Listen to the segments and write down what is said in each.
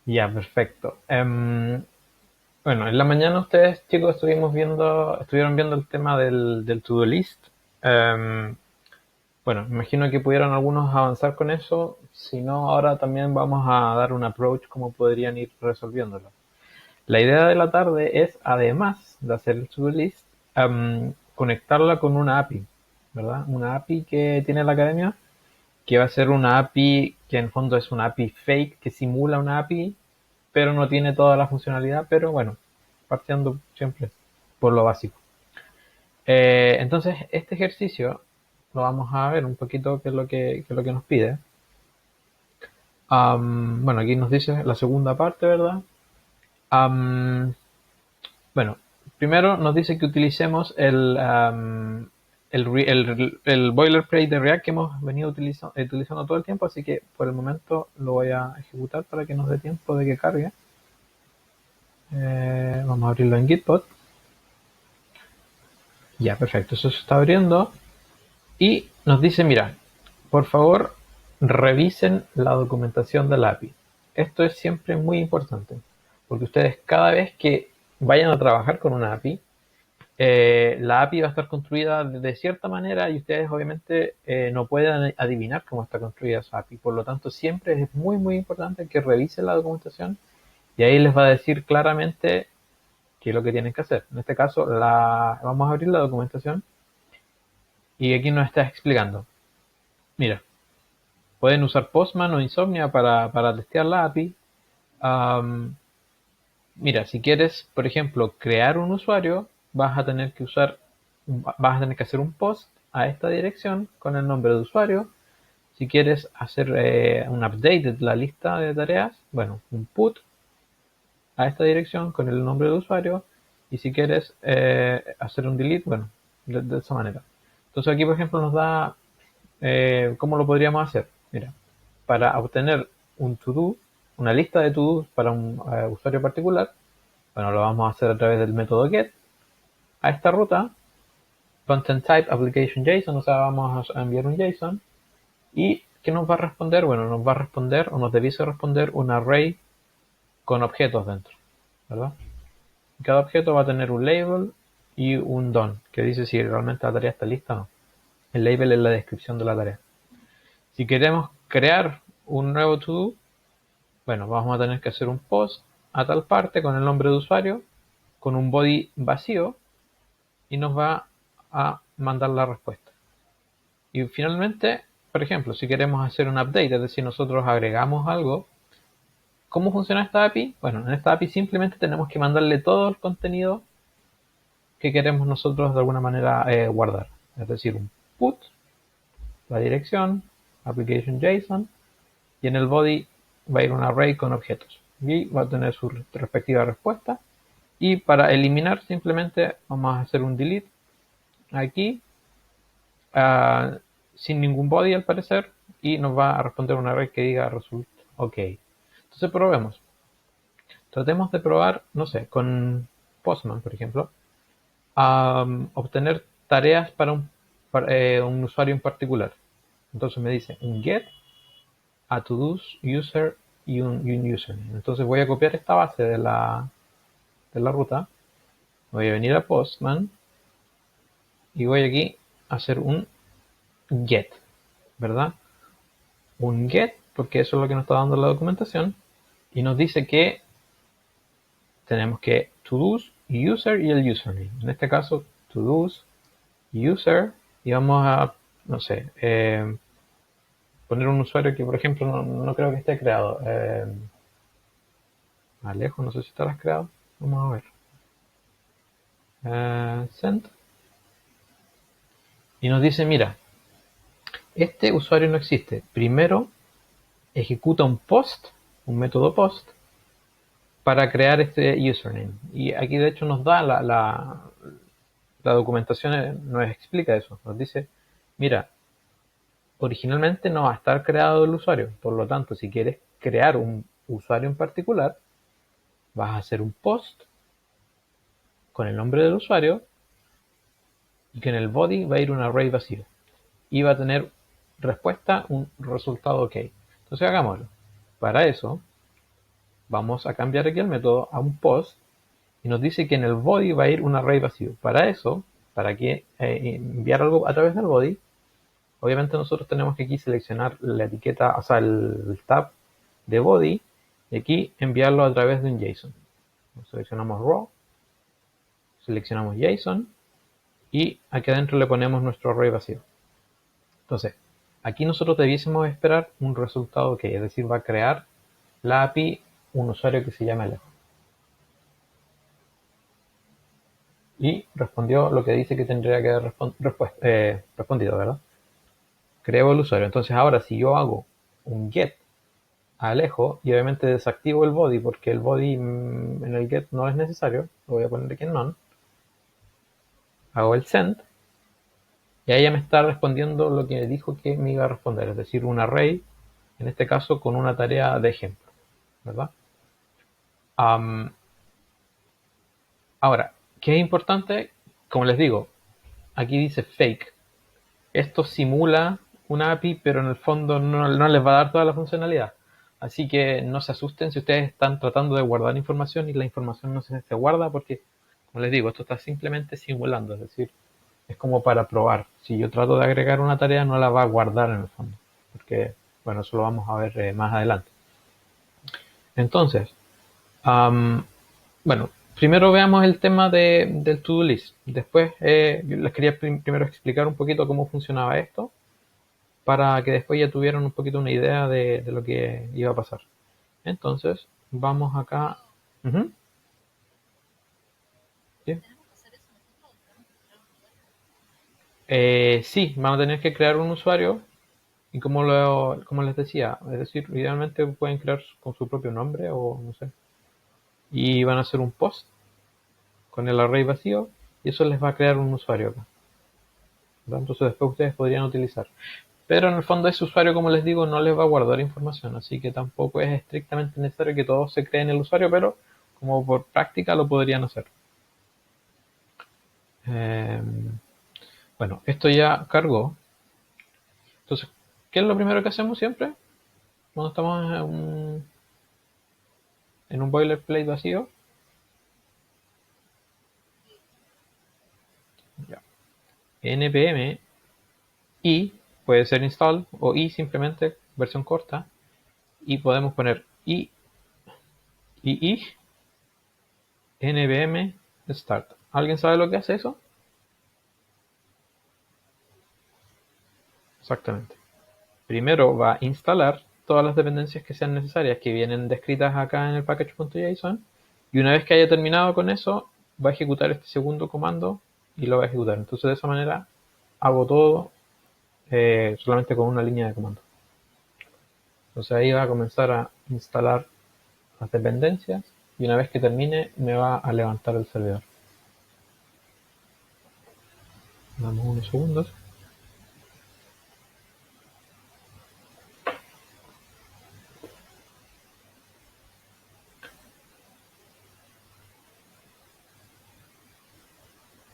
Ya, perfecto. Bueno, en la mañana ustedes, chicos, estuvieron viendo el tema del to-do list. Em, bueno, imagino que pudieron algunos avanzar con eso. Si no, ahora también vamos a dar un approach cómo podrían ir resolviéndolo. La idea de la tarde es, además de hacer el to-do list, conectarla con una API, ¿verdad? Una API que tiene la academia, que va a ser una API que en el fondo es una API fake que simula una API, pero no tiene toda la funcionalidad, pero bueno, partiendo siempre por lo básico. Entonces, este ejercicio lo vamos a ver un poquito qué es lo que nos pide. Bueno, aquí nos dice la segunda parte, ¿verdad? Am, bueno, primero nos dice que utilicemos el boilerplate de React que hemos venido utilizando todo el tiempo, así que por el momento lo voy a ejecutar para que nos dé tiempo de que cargue. Vamos a abrirlo en Gitpod. Ya, perfecto, eso se está abriendo. Y nos dice, mira, por favor, revisen la documentación de la API. Esto es siempre muy importante, porque ustedes cada vez que vayan a trabajar con una API, la API va a estar construida de cierta manera y ustedes obviamente no pueden adivinar cómo está construida esa API. Por lo tanto, siempre es muy importante que revisen la documentación y ahí les va a decir claramente qué es lo que tienen que hacer. En este caso, vamos a abrir la documentación y aquí nos está explicando. Mira, pueden usar Postman o Insomnia para testear la API. Um, Mira, si quieres, por ejemplo, crear un usuario, vas a tener que hacer un post a esta dirección con el nombre de usuario. Si quieres hacer un update de la lista de tareas, bueno, un put a esta dirección con el nombre de usuario. Y si quieres hacer un delete, bueno, de esa manera. Entonces aquí, por ejemplo, nos da cómo lo podríamos hacer. Mira, para obtener un to-do, una lista de to-dos para un usuario particular, bueno, lo vamos a hacer a través del método get a esta ruta, content type application JSON, o sea, vamos a enviar un JSON y ¿qué nos va a responder? Bueno, nos va a responder o nos debiese responder un array con objetos dentro, ¿verdad? Cada objeto va a tener un label y un done, que dice si realmente la tarea está lista o no. El label es la descripción de la tarea. Si queremos crear un nuevo to-do, bueno, vamos a tener que hacer un post a tal parte con el nombre de usuario, con un body vacío y nos va a mandar la respuesta. Y finalmente, por ejemplo, si queremos hacer un update, es decir, nosotros agregamos algo, ¿cómo funciona esta API? Bueno, en esta API simplemente tenemos que mandarle todo el contenido que queremos nosotros de alguna manera guardar. Es decir, un put, la dirección, application JSON, y en el body va a ir un array con objetos. Y va a tener su respectiva respuesta. Y para eliminar simplemente vamos a hacer un delete aquí uh, sin ningún body al parecer y nos va a responder un array que diga result ok. Entonces probemos. Tratemos de probar, no sé, con Postman, por ejemplo, obtener tareas para un usuario en particular. Entonces me dice un get, a to-dos, user y un username. Entonces voy a copiar esta base de la ruta, voy a venir a Postman y voy aquí a hacer un get, ¿verdad? Un get, porque eso es lo que nos está dando la documentación, y nos dice que tenemos que todos, user y el username. En este caso, todos, user, y vamos a, no sé, poner un usuario que, por ejemplo, no creo que esté creado. Alejo, no sé si estarás creado. Vamos a ver. Send. Y nos dice, mira, este usuario no existe. Primero ejecuta un post, un método post, para crear este username. Y aquí de hecho nos da la documentación, nos explica eso. Nos dice, mira, originalmente no va a estar creado el usuario. Por lo tanto, si quieres crear un usuario en particular, vas a hacer un post con el nombre del usuario y que en el body va a ir un array vacío. Y va a tener respuesta un resultado ok. Entonces hagámoslo. Para eso, vamos a cambiar aquí el método a un post y nos dice que en el body va a ir un array vacío. Para eso, para que enviar algo a través del body, obviamente nosotros tenemos que aquí seleccionar la etiqueta, o sea, el tab de body y aquí enviarlo a través de un JSON. Seleccionamos raw, seleccionamos JSON y aquí adentro le ponemos nuestro array vacío. Entonces, aquí nosotros debiésemos esperar un resultado que, es decir, va a crear la API un usuario que se llama Alejo. Y respondió lo que dice que tendría que haber respondido, ¿verdad? Creo el usuario. Entonces ahora si yo hago un get a Alejo y obviamente desactivo el body porque el body en el get no es necesario, lo voy a poner aquí en none, hago el send y ahí ya me está respondiendo lo que dijo que me iba a responder, es decir, un array, en este caso con una tarea de ejemplo, ¿verdad? Ahora, ¿qué es importante? Como les digo, aquí dice fake. Esto simula una API, pero en el fondo no les va a dar toda la funcionalidad. Así que no se asusten si ustedes están tratando de guardar información y la información no se guarda porque, como les digo, esto está simplemente simulando. Es decir, es como para probar. Si yo trato de agregar una tarea, no la va a guardar en el fondo. Porque, bueno, eso lo vamos a ver más adelante. Entonces, bueno, primero veamos el tema del to-do list. Después yo les quería primero explicar un poquito cómo funcionaba esto para que después ya tuvieran un poquito una idea de lo que iba a pasar. Entonces, vamos acá. Ujú, ¿sí? Sí, van a tener que crear un usuario y como les decía, es decir, idealmente pueden crear con su propio nombre o no sé. Y van a hacer un post con el array vacío y eso les va a crear un usuario acá, ¿verdad? Entonces después ustedes podrían utilizar. Pero en el fondo ese usuario, como les digo, no les va a guardar información, así que tampoco es estrictamente necesario que todos se creen el usuario, pero como por práctica lo podrían hacer. Eh, bueno, esto ya cargó. Entonces, ¿qué es lo primero que hacemos siempre? Cuando estamos en un boilerplate vacío. Ya. npm i puede ser install o i simplemente versión corta y podemos poner i npm start. ¿Alguien sabe lo que hace eso? Exactamente. Primero va a instalar todas las dependencias que sean necesarias que vienen descritas acá en el package.json y una vez que haya terminado con eso va a ejecutar este segundo comando y lo va a ejecutar. Entonces de esa manera hago todo solamente con una línea de comando. Entonces ahí va a comenzar a instalar las dependencias y una vez que termine me va a levantar el servidor. Damos unos segundos.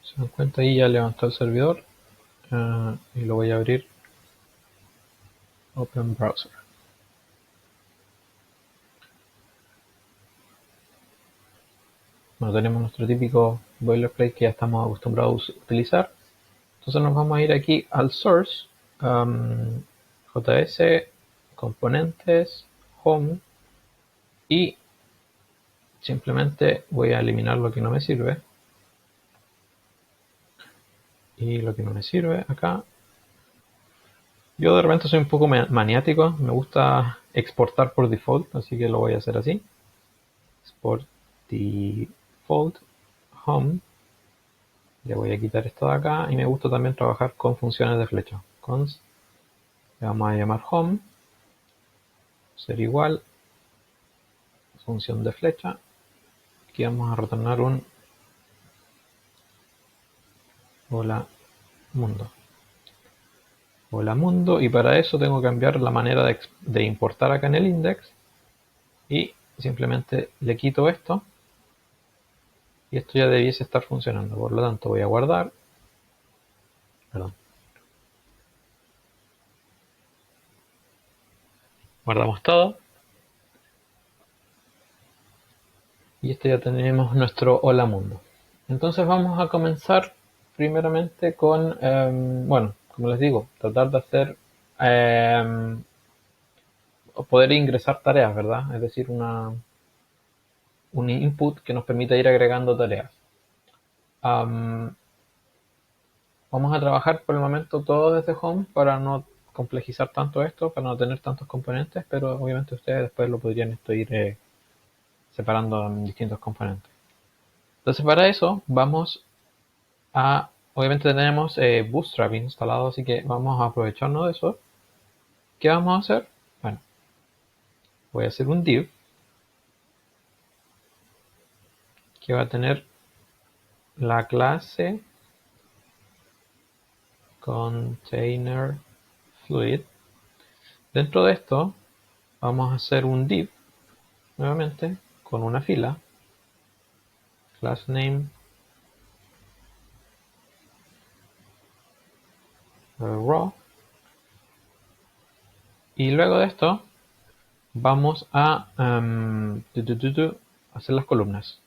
Se dan cuenta ahí ya levantó el servidor y lo voy a abrir Open Browser. Bueno, tenemos nuestro típico boilerplate que ya estamos acostumbrados a utilizar. Entonces nos vamos a ir aquí al source, JS, componentes, home y simplemente voy a eliminar lo que no me sirve. Y lo que no me sirve acá. Yo de repente soy un poco maniático, me gusta exportar por default, así que lo voy a hacer así. Export default home. Le voy a quitar esto de acá y me gusta también trabajar con funciones de flecha. Const, le vamos a llamar home, ser igual, función de flecha. Aquí vamos a retornar un hola mundo. Hola mundo y para eso tengo que cambiar la manera de importar acá en el index y simplemente le quito esto y esto ya debiese estar funcionando. Por lo tanto voy a guardar, perdón, guardamos todo Y esto ya tenemos nuestro hola mundo. Entonces vamos a comenzar primeramente con, bueno, como les digo, tratar de hacer, o poder ingresar tareas, ¿verdad? Es decir, un input que nos permita ir agregando tareas. Am, Vamos a trabajar por el momento todo desde Home para no complejizar tanto esto, para no tener tantos componentes, pero obviamente ustedes después lo podrían ir separando en distintos componentes. Entonces para eso vamos obviamente tenemos Bootstrap instalado, así que vamos a aprovecharnos de eso. ¿Qué vamos a hacer? Bueno, voy a hacer un div que va a tener la clase container fluid. Dentro de esto vamos a hacer un div nuevamente con una fila, class name raw, y luego de esto vamos a hacer las columnas.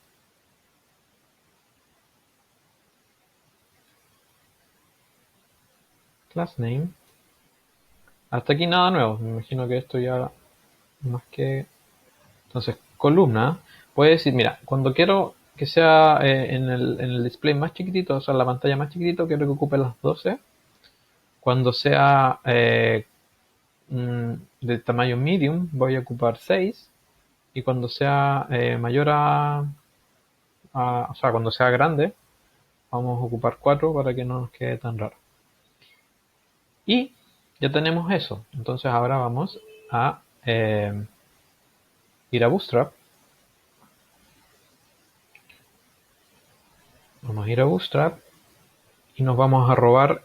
Class name. Hasta aquí nada nuevo. Me imagino que esto ya más que... Entonces, columna. Puede decir, mira, cuando quiero que sea en el display más chiquitito, o sea, en la pantalla más chiquitito, quiero que ocupe las 12. Cuando sea de tamaño medium, voy a ocupar 6. Y cuando sea mayor o sea, cuando sea grande, vamos a ocupar 4 para que no nos quede tan raro. Y ya tenemos eso. Entonces ahora vamos a ir a Bootstrap. Vamos a ir a Bootstrap y nos vamos a robar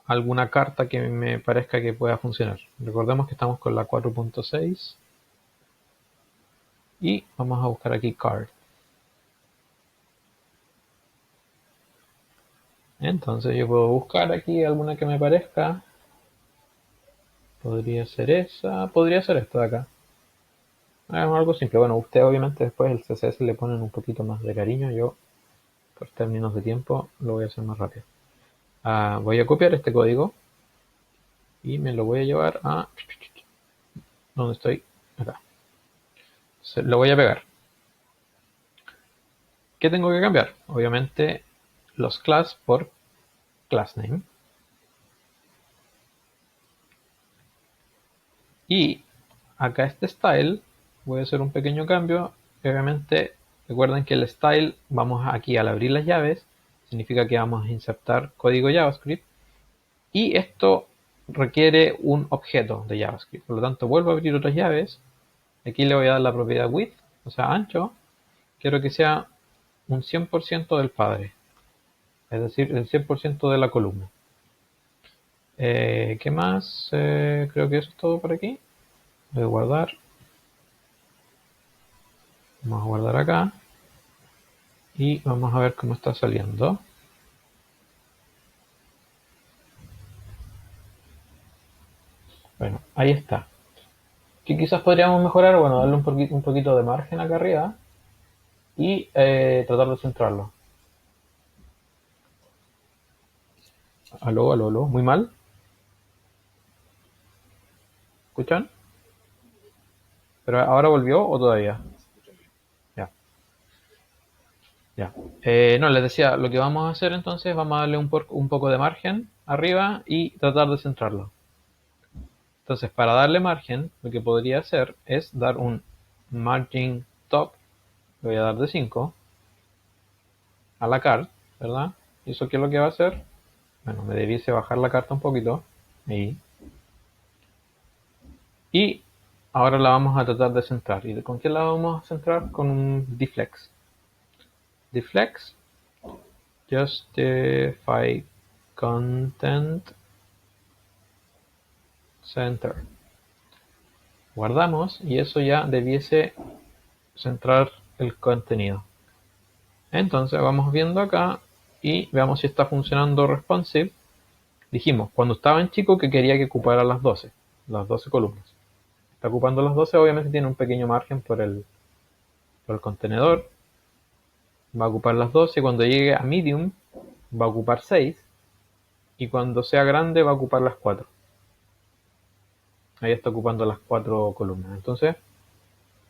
alguna carta que me parezca que pueda funcionar. Recordemos que estamos con la 4.6 y vamos a buscar aquí card. Entonces yo puedo buscar aquí alguna que me parezca. Podría ser esa, podría ser esta de acá. Algo simple. Bueno, usted obviamente después el CSS le ponen un poquito más de cariño. Yo, por términos de tiempo, lo voy a hacer más rápido. Voy a copiar este código y me lo voy a llevar a donde estoy, acá. Lo voy a pegar. ¿Qué tengo que cambiar? Obviamente los class por class name. Y acá este style, voy a hacer un pequeño cambio. Obviamente recuerden que el style, vamos aquí al abrir las llaves, significa que vamos a insertar código JavaScript. Y esto requiere un objeto de JavaScript. Por lo tanto, vuelvo a abrir otras llaves. Aquí le voy a dar la propiedad width, o sea, ancho. Quiero que sea un 100% del padre, es decir, el 100% de la columna. ¿Qué más? Creo que eso es todo por aquí. Voy a guardar. Vamos a guardar acá. Y vamos a ver cómo está saliendo. Bueno, ahí está. ¿Qué quizás podríamos mejorar? Bueno, darle un poquito de margen acá arriba. Y tratar de centrarlo. Aló, aló, aló. Muy mal. ¿Escuchan? ¿Pero ahora volvió o todavía? Ya, ya. No, les decía, lo que vamos a hacer entonces, vamos a darle un poco de margen arriba y tratar de centrarlo. Entonces, para darle margen, lo que podría hacer es dar un margin top, le voy a dar de 5, a la card, ¿verdad? ¿Y eso qué es lo que va a hacer? Bueno, me debiese bajar la carta un poquito, ahí. Y ahora la vamos a tratar de centrar. ¿Y con qué la vamos a centrar? Con un deflex. Deflex justify content center. Guardamos y eso ya debiese centrar el contenido. Entonces vamos viendo acá y veamos si está funcionando responsive. Dijimos, cuando estaba en chico que quería que ocupara las 12 columnas. Está ocupando las 12, obviamente tiene un pequeño margen por el Pero el contenedor va a ocupar las 12, cuando llegue a medium va a ocupar 6 y cuando sea grande va a ocupar las 4. Ahí está ocupando las 4 columnas.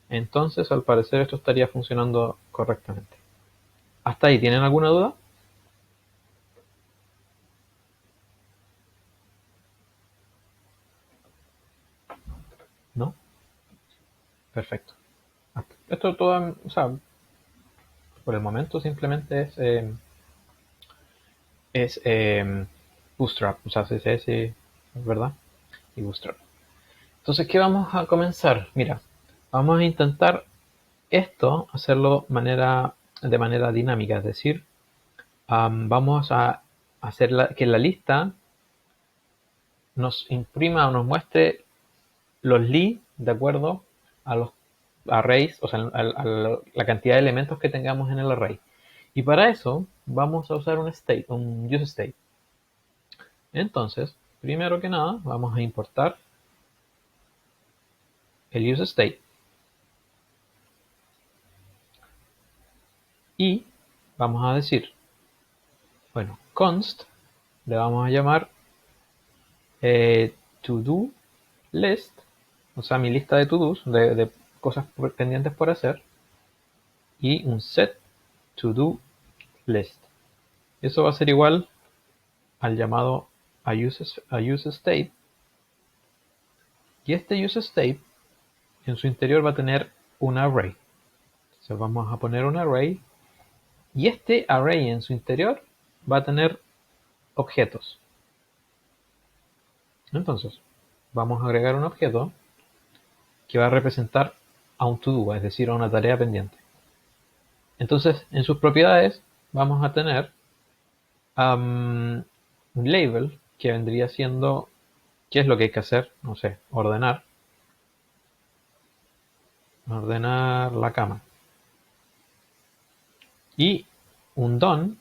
Entonces, al parecer esto estaría funcionando correctamente. ¿Hasta ahí tienen alguna duda? ¿No? Perfecto. Esto todo, o sea, por el momento simplemente es Bootstrap, o sea, CSS, ¿verdad? Y Bootstrap. Entonces, ¿qué vamos a comenzar? Mira, vamos a intentar esto hacerlo de manera dinámica, es decir, vamos a hacer que la lista nos imprima o nos muestre los li de acuerdo a los arrays, o sea, la cantidad de elementos que tengamos en el array. Y para eso vamos a usar un useState. Entonces, primero que nada, vamos a importar el useState y vamos a decir, bueno, const le vamos a llamar to-do list, o sea, mi lista de to-dos, de cosas pendientes por hacer, y un set to-do list. Eso va a ser igual al llamado a useState, y este useState en su interior va a tener un array. Entonces vamos a poner un array, y este array en su interior va a tener objetos. Entonces, vamos a agregar un objeto que va a representar a un to-do, es decir, a una tarea pendiente. Entonces, en sus propiedades vamos a tener un label que vendría siendo qué es lo que hay que hacer, no sé, ordenar la cama. Y un done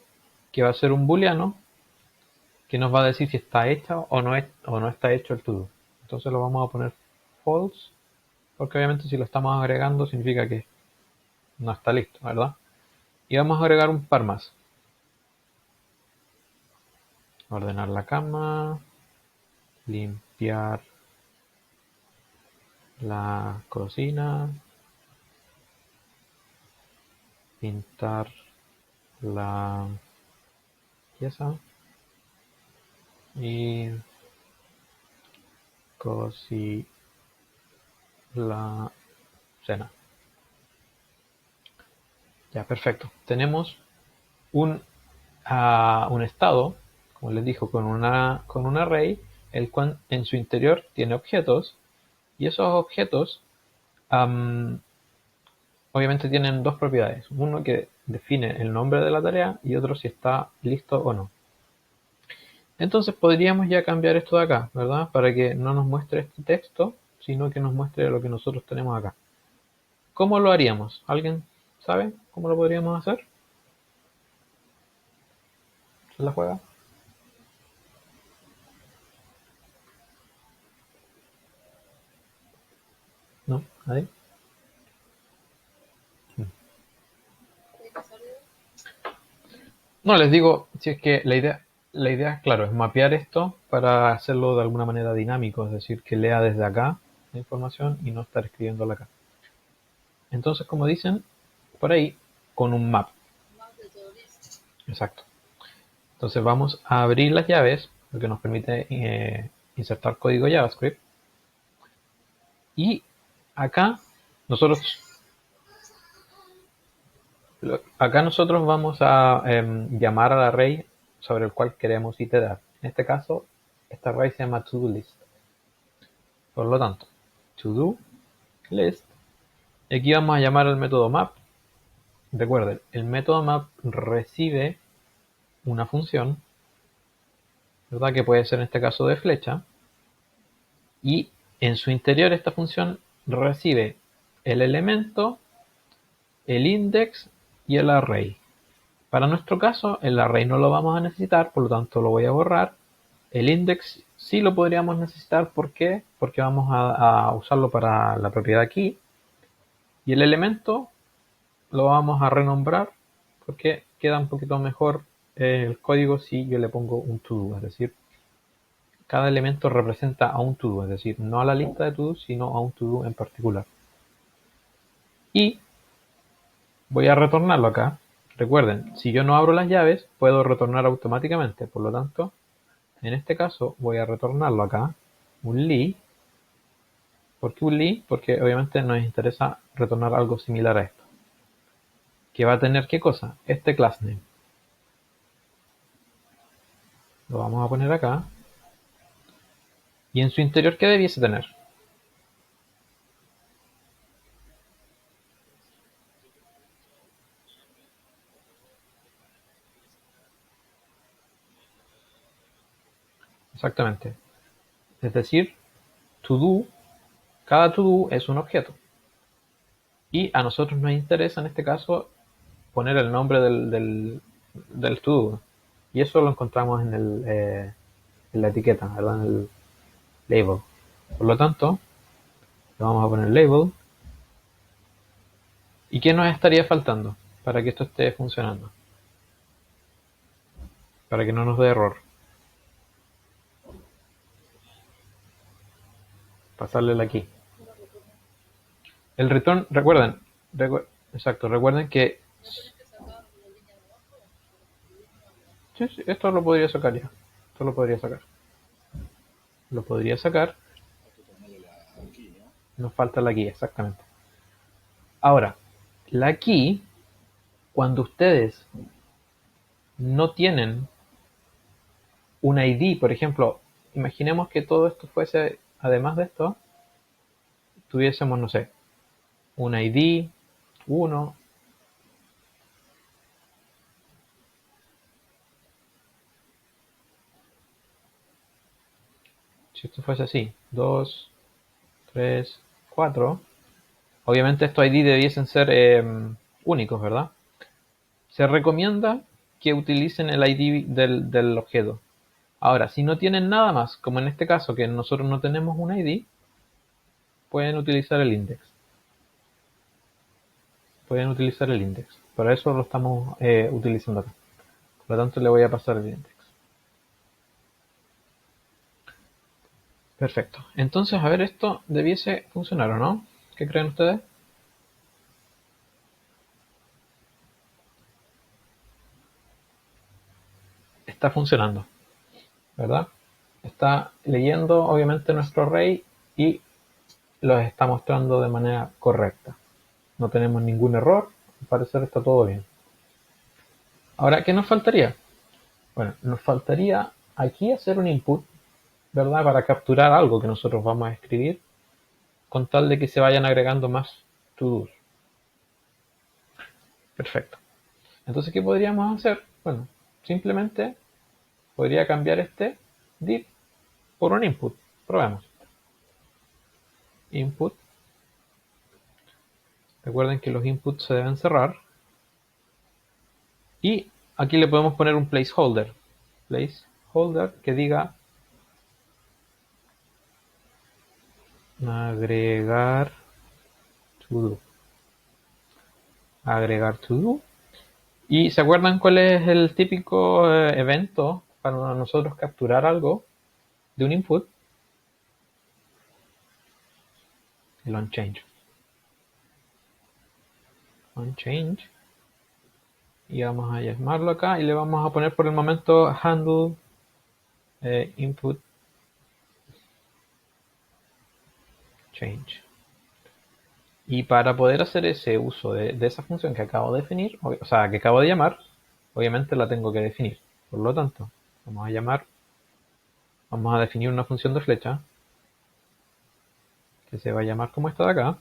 que va a ser un booleano que nos va a decir si está hecha o no está hecho el to-do. Entonces lo vamos a poner false, porque obviamente si lo estamos agregando significa que no está listo, ¿verdad? Y vamos a agregar un par más. Ordenar la cama, limpiar la cocina, pintar la pieza y cocinar la cena. Ya, perfecto. Tenemos un estado, como les dijo, con un array, el cual en su interior tiene objetos, y esos objetos obviamente tienen dos propiedades. Uno que define el nombre de la tarea y otro si está listo o no. Entonces podríamos ya cambiar esto de acá, ¿verdad? Para que no nos muestre este texto, sino que nos muestre lo que nosotros tenemos acá. ¿Cómo lo haríamos? ¿Alguien sabe cómo lo podríamos hacer? ¿Se la juega? ¿No? ¿Ahí? No, les digo, si es que la idea, claro, es mapear esto para hacerlo de alguna manera dinámico, es decir, que lea desde acá la información y no estar escribiéndola acá. Entonces, como dicen por ahí, con un map. Exacto. Entonces vamos a abrir las llaves, lo que nos permite insertar código JavaScript. Y acá nosotros vamos a llamar al array sobre el cual queremos iterar. En este caso, este array se llama toDoList. Por lo tanto, toDoList. Y aquí vamos a llamar al método map. Recuerden, el método map recibe una función, ¿verdad? Que puede ser en este caso de flecha. Y en su interior esta función recibe el elemento, el index y el array. Para nuestro caso, el array no lo vamos a necesitar, por lo tanto lo voy a borrar. El index sí lo podríamos necesitar, ¿por qué? Porque vamos a usarlo para la propiedad key. Y el elemento lo vamos a renombrar porque queda un poquito mejor el código si yo le pongo un to-do, es decir, cada elemento representa a un to-do, es decir, no a la lista de to-do, sino a un to-do en particular. Y voy a retornarlo acá. Recuerden, si yo no abro las llaves, puedo retornar automáticamente. Por lo tanto, en este caso voy a retornarlo acá, un li. ¿Por qué un li? Porque obviamente nos interesa retornar algo similar a esto. Que va a tener ¿qué cosa? Este class name. Lo vamos a poner acá. Y en su interior, ¿qué debiese tener? Exactamente. Es decir, to-do, cada to-do es un objeto. Y a nosotros nos interesa en este caso poner el nombre del to-do. Y eso lo encontramos en la etiqueta, ¿verdad? En el label. Por lo tanto, le vamos a poner label. ¿Y qué nos estaría faltando para que esto esté funcionando? Para que no nos dé error. Pasarle la key. El return, recuerden, exacto, recuerden que sí, sí, esto lo podría sacar ya. Esto lo podría sacar. Lo podría sacar. Nos falta la key, exactamente. Ahora, la key, cuando ustedes no tienen un ID, por ejemplo, imaginemos que todo esto fuese, además de esto, tuviésemos, no sé, un ID, uno, si esto fuese así, 2, 3, 4, obviamente estos ID debiesen ser únicos, ¿verdad? Se recomienda que utilicen el ID del objeto. Ahora, si no tienen nada más, como en este caso que nosotros no tenemos un ID, pueden utilizar el index. Pueden utilizar el index. Para eso lo estamos utilizando acá. Por lo tanto, le voy a pasar el index. Perfecto. Entonces, a ver, esto debiese funcionar, ¿o no? ¿Qué creen ustedes? Está funcionando, ¿verdad? Está leyendo, obviamente, nuestro array y los está mostrando de manera correcta. No tenemos ningún error. Al parecer está todo bien. Ahora, ¿qué nos faltaría? Bueno, nos faltaría aquí hacer un input, ¿verdad? Para capturar algo que nosotros vamos a escribir con tal de que se vayan agregando más to-dos. Perfecto. Entonces, ¿qué podríamos hacer? Bueno, simplemente podría cambiar este div por un input. Probemos. Input. Recuerden que los inputs se deben cerrar. Y aquí le podemos poner un placeholder. Placeholder que diga agregar to-do. Agregar to-do. ¿Y se acuerdan cuál es el típico evento para nosotros capturar algo de un input? El onChange. OnChange. Y vamos a llamarlo acá y le vamos a poner por el momento handle input change. Y para poder hacer ese uso de esa función que acabo de definir, o sea, que acabo de llamar, obviamente la tengo que definir. Por lo tanto, vamos a definir una función de flecha que se va a llamar como esta de acá.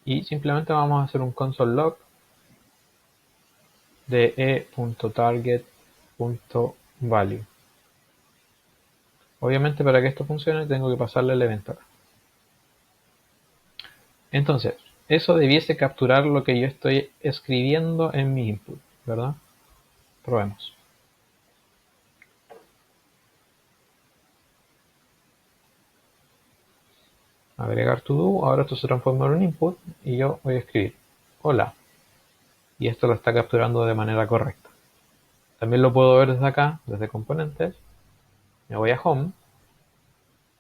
Y simplemente vamos a hacer un console log de e.target.value. Obviamente para que esto funcione tengo que pasarle el evento acá. Entonces, eso debiese capturar lo que yo estoy escribiendo en mi input, ¿verdad? Probemos. agregar to do, ahora esto se transforma en un input y yo voy a escribir hola y esto lo está capturando de manera correcta. También lo puedo ver desde acá, desde componentes, me voy a home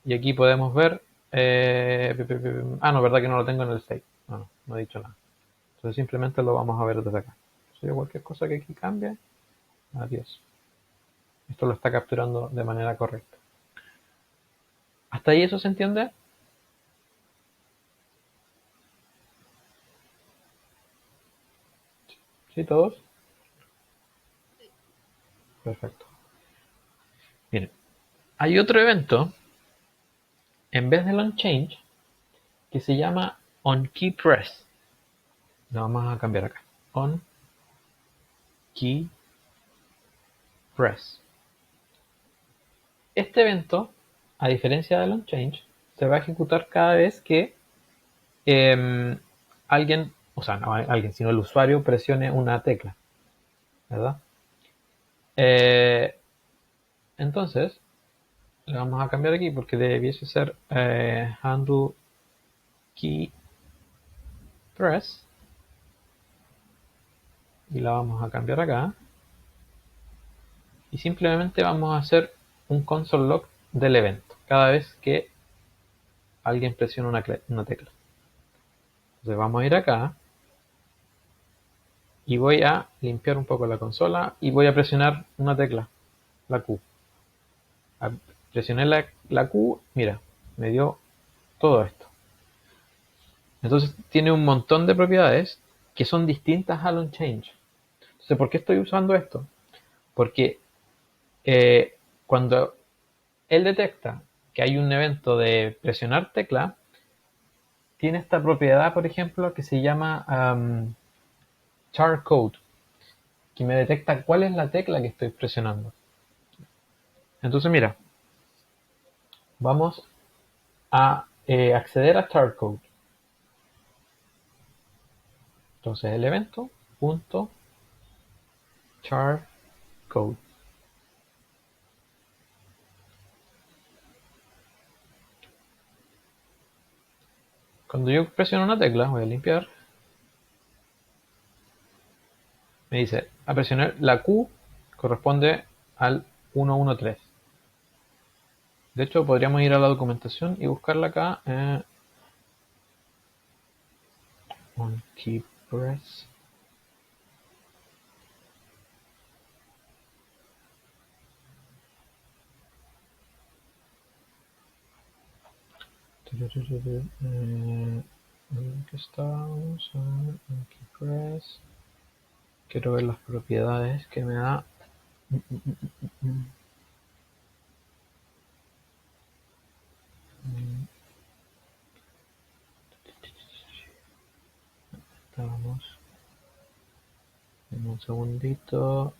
y aquí podemos ver, no, verdad que no lo tengo en el state, no he dicho nada, entonces simplemente lo vamos a ver desde acá. Si yo cualquier cosa que aquí cambie, adiós, esto lo está capturando de manera correcta. ¿Hasta ahí eso se entiende? ¿Sí, todos? Perfecto. Miren, hay otro evento en vez del onChange que se llama onKeyPress. Lo vamos a cambiar acá. onKeyPress. Este evento, a diferencia del onChange, se va a ejecutar cada vez que alguien, o sea, no alguien, sino el usuario presione una tecla, ¿verdad? Entonces, le vamos a cambiar aquí porque debiese ser handle key press y la vamos a cambiar acá y simplemente vamos a hacer un console log del evento cada vez que alguien presiona una tecla. Entonces vamos a ir acá y voy a limpiar un poco la consola y voy a presionar una tecla, la Q. Presioné la Q, mira, me dio todo esto. Entonces tiene un montón de propiedades que son distintas al onChange. Entonces, ¿por qué estoy usando esto? Porque cuando él detecta que hay un evento de presionar tecla, tiene esta propiedad, por ejemplo, que se llama char code, que me detecta cuál es la tecla que estoy presionando. Entonces, mira, vamos a acceder a char code. Entonces, el evento punto char code. Cuando yo presiono una tecla, voy a limpiar, me dice a presionar la Q corresponde al 113. De hecho, podríamos ir a la documentación y buscarla acá. onKeyPress. ¿Qué estamos? onKeyPress. Quiero ver las propiedades que me da. Vamos. Un segundito.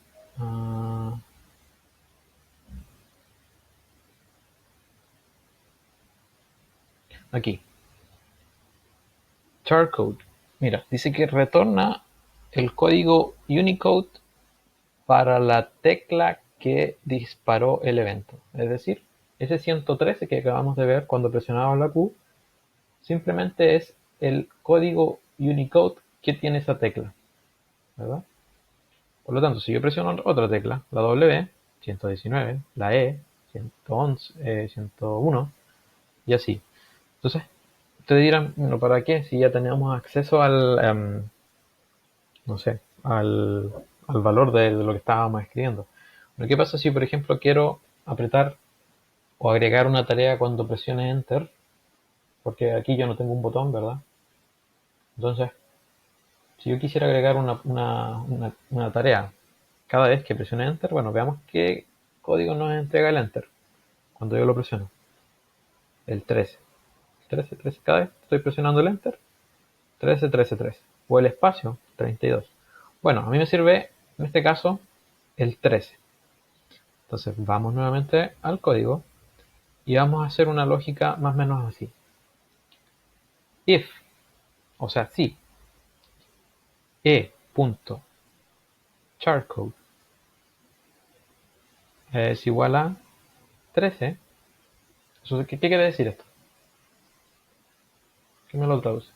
Aquí. Charcode. Mira, dice que retorna el código Unicode para la tecla que disparó el evento. Es decir, ese 113 que acabamos de ver cuando presionamos la Q, simplemente es el código Unicode que tiene esa tecla, ¿verdad? Por lo tanto, si yo presiono otra tecla, la W, 119, la E, 111, 101, y así. Entonces, ustedes dirán, bueno, ¿para qué? Si ya tenemos acceso no sé, al valor de lo que estábamos escribiendo. Pero ¿qué pasa si, por ejemplo, quiero apretar o agregar una tarea cuando presione Enter? Porque aquí yo no tengo un botón, ¿verdad? Entonces, si yo quisiera agregar una tarea cada vez que presione Enter, bueno, veamos qué código nos entrega el Enter cuando yo lo presiono. El 13. 13, 13. Cada vez que estoy presionando el Enter, 13, 13, 13. O el espacio, 32. Bueno, a mí me sirve, en este caso, el 13. Entonces vamos nuevamente al código y vamos a hacer una lógica más o menos así. If, o sea, si e.charcode es igual a 13, ¿qué quiere decir esto? ¿Qué me lo traduce?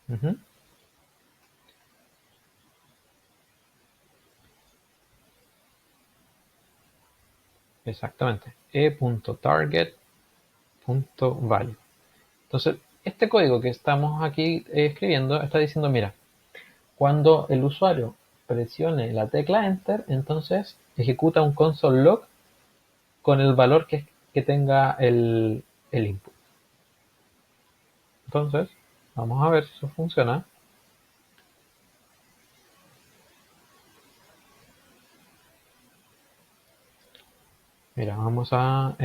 Ujú, exactamente. e.target.value. Entonces, este código que estamos aquí escribiendo está diciendo, mira, cuando el usuario presione la tecla Enter, entonces ejecuta un console log con el valor que tenga el input. Entonces, vamos a ver si eso funciona. Mira, vamos a...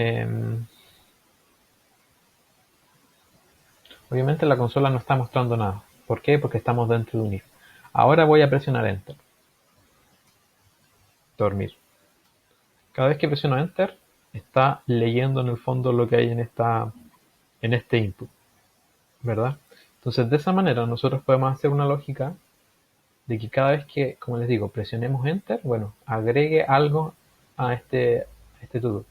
obviamente la consola no está mostrando nada. ¿Por qué? Porque estamos dentro de un if. Ahora voy a presionar Enter. Dormir. Cada vez que presiono Enter, está leyendo en el fondo lo que hay en este input, ¿verdad? Entonces, de esa manera nosotros podemos hacer una lógica de que cada vez que, como les digo, presionemos Enter, bueno, agregue algo a este todo.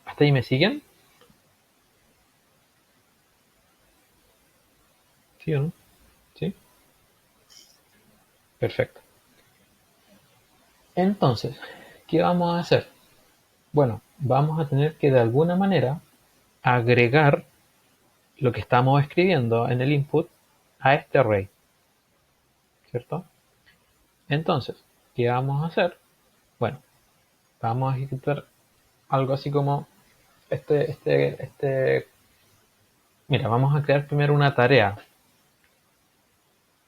¿Hasta ahí me siguen? ¿Sí o no? ¿Sí? Perfecto. Entonces, ¿qué vamos a hacer? Bueno, vamos a tener que de alguna manera agregar lo que estamos escribiendo en el input a este array, ¿cierto? Entonces, ¿qué vamos a hacer? Bueno, vamos a ejecutar algo así como mira, vamos a crear primero una tarea.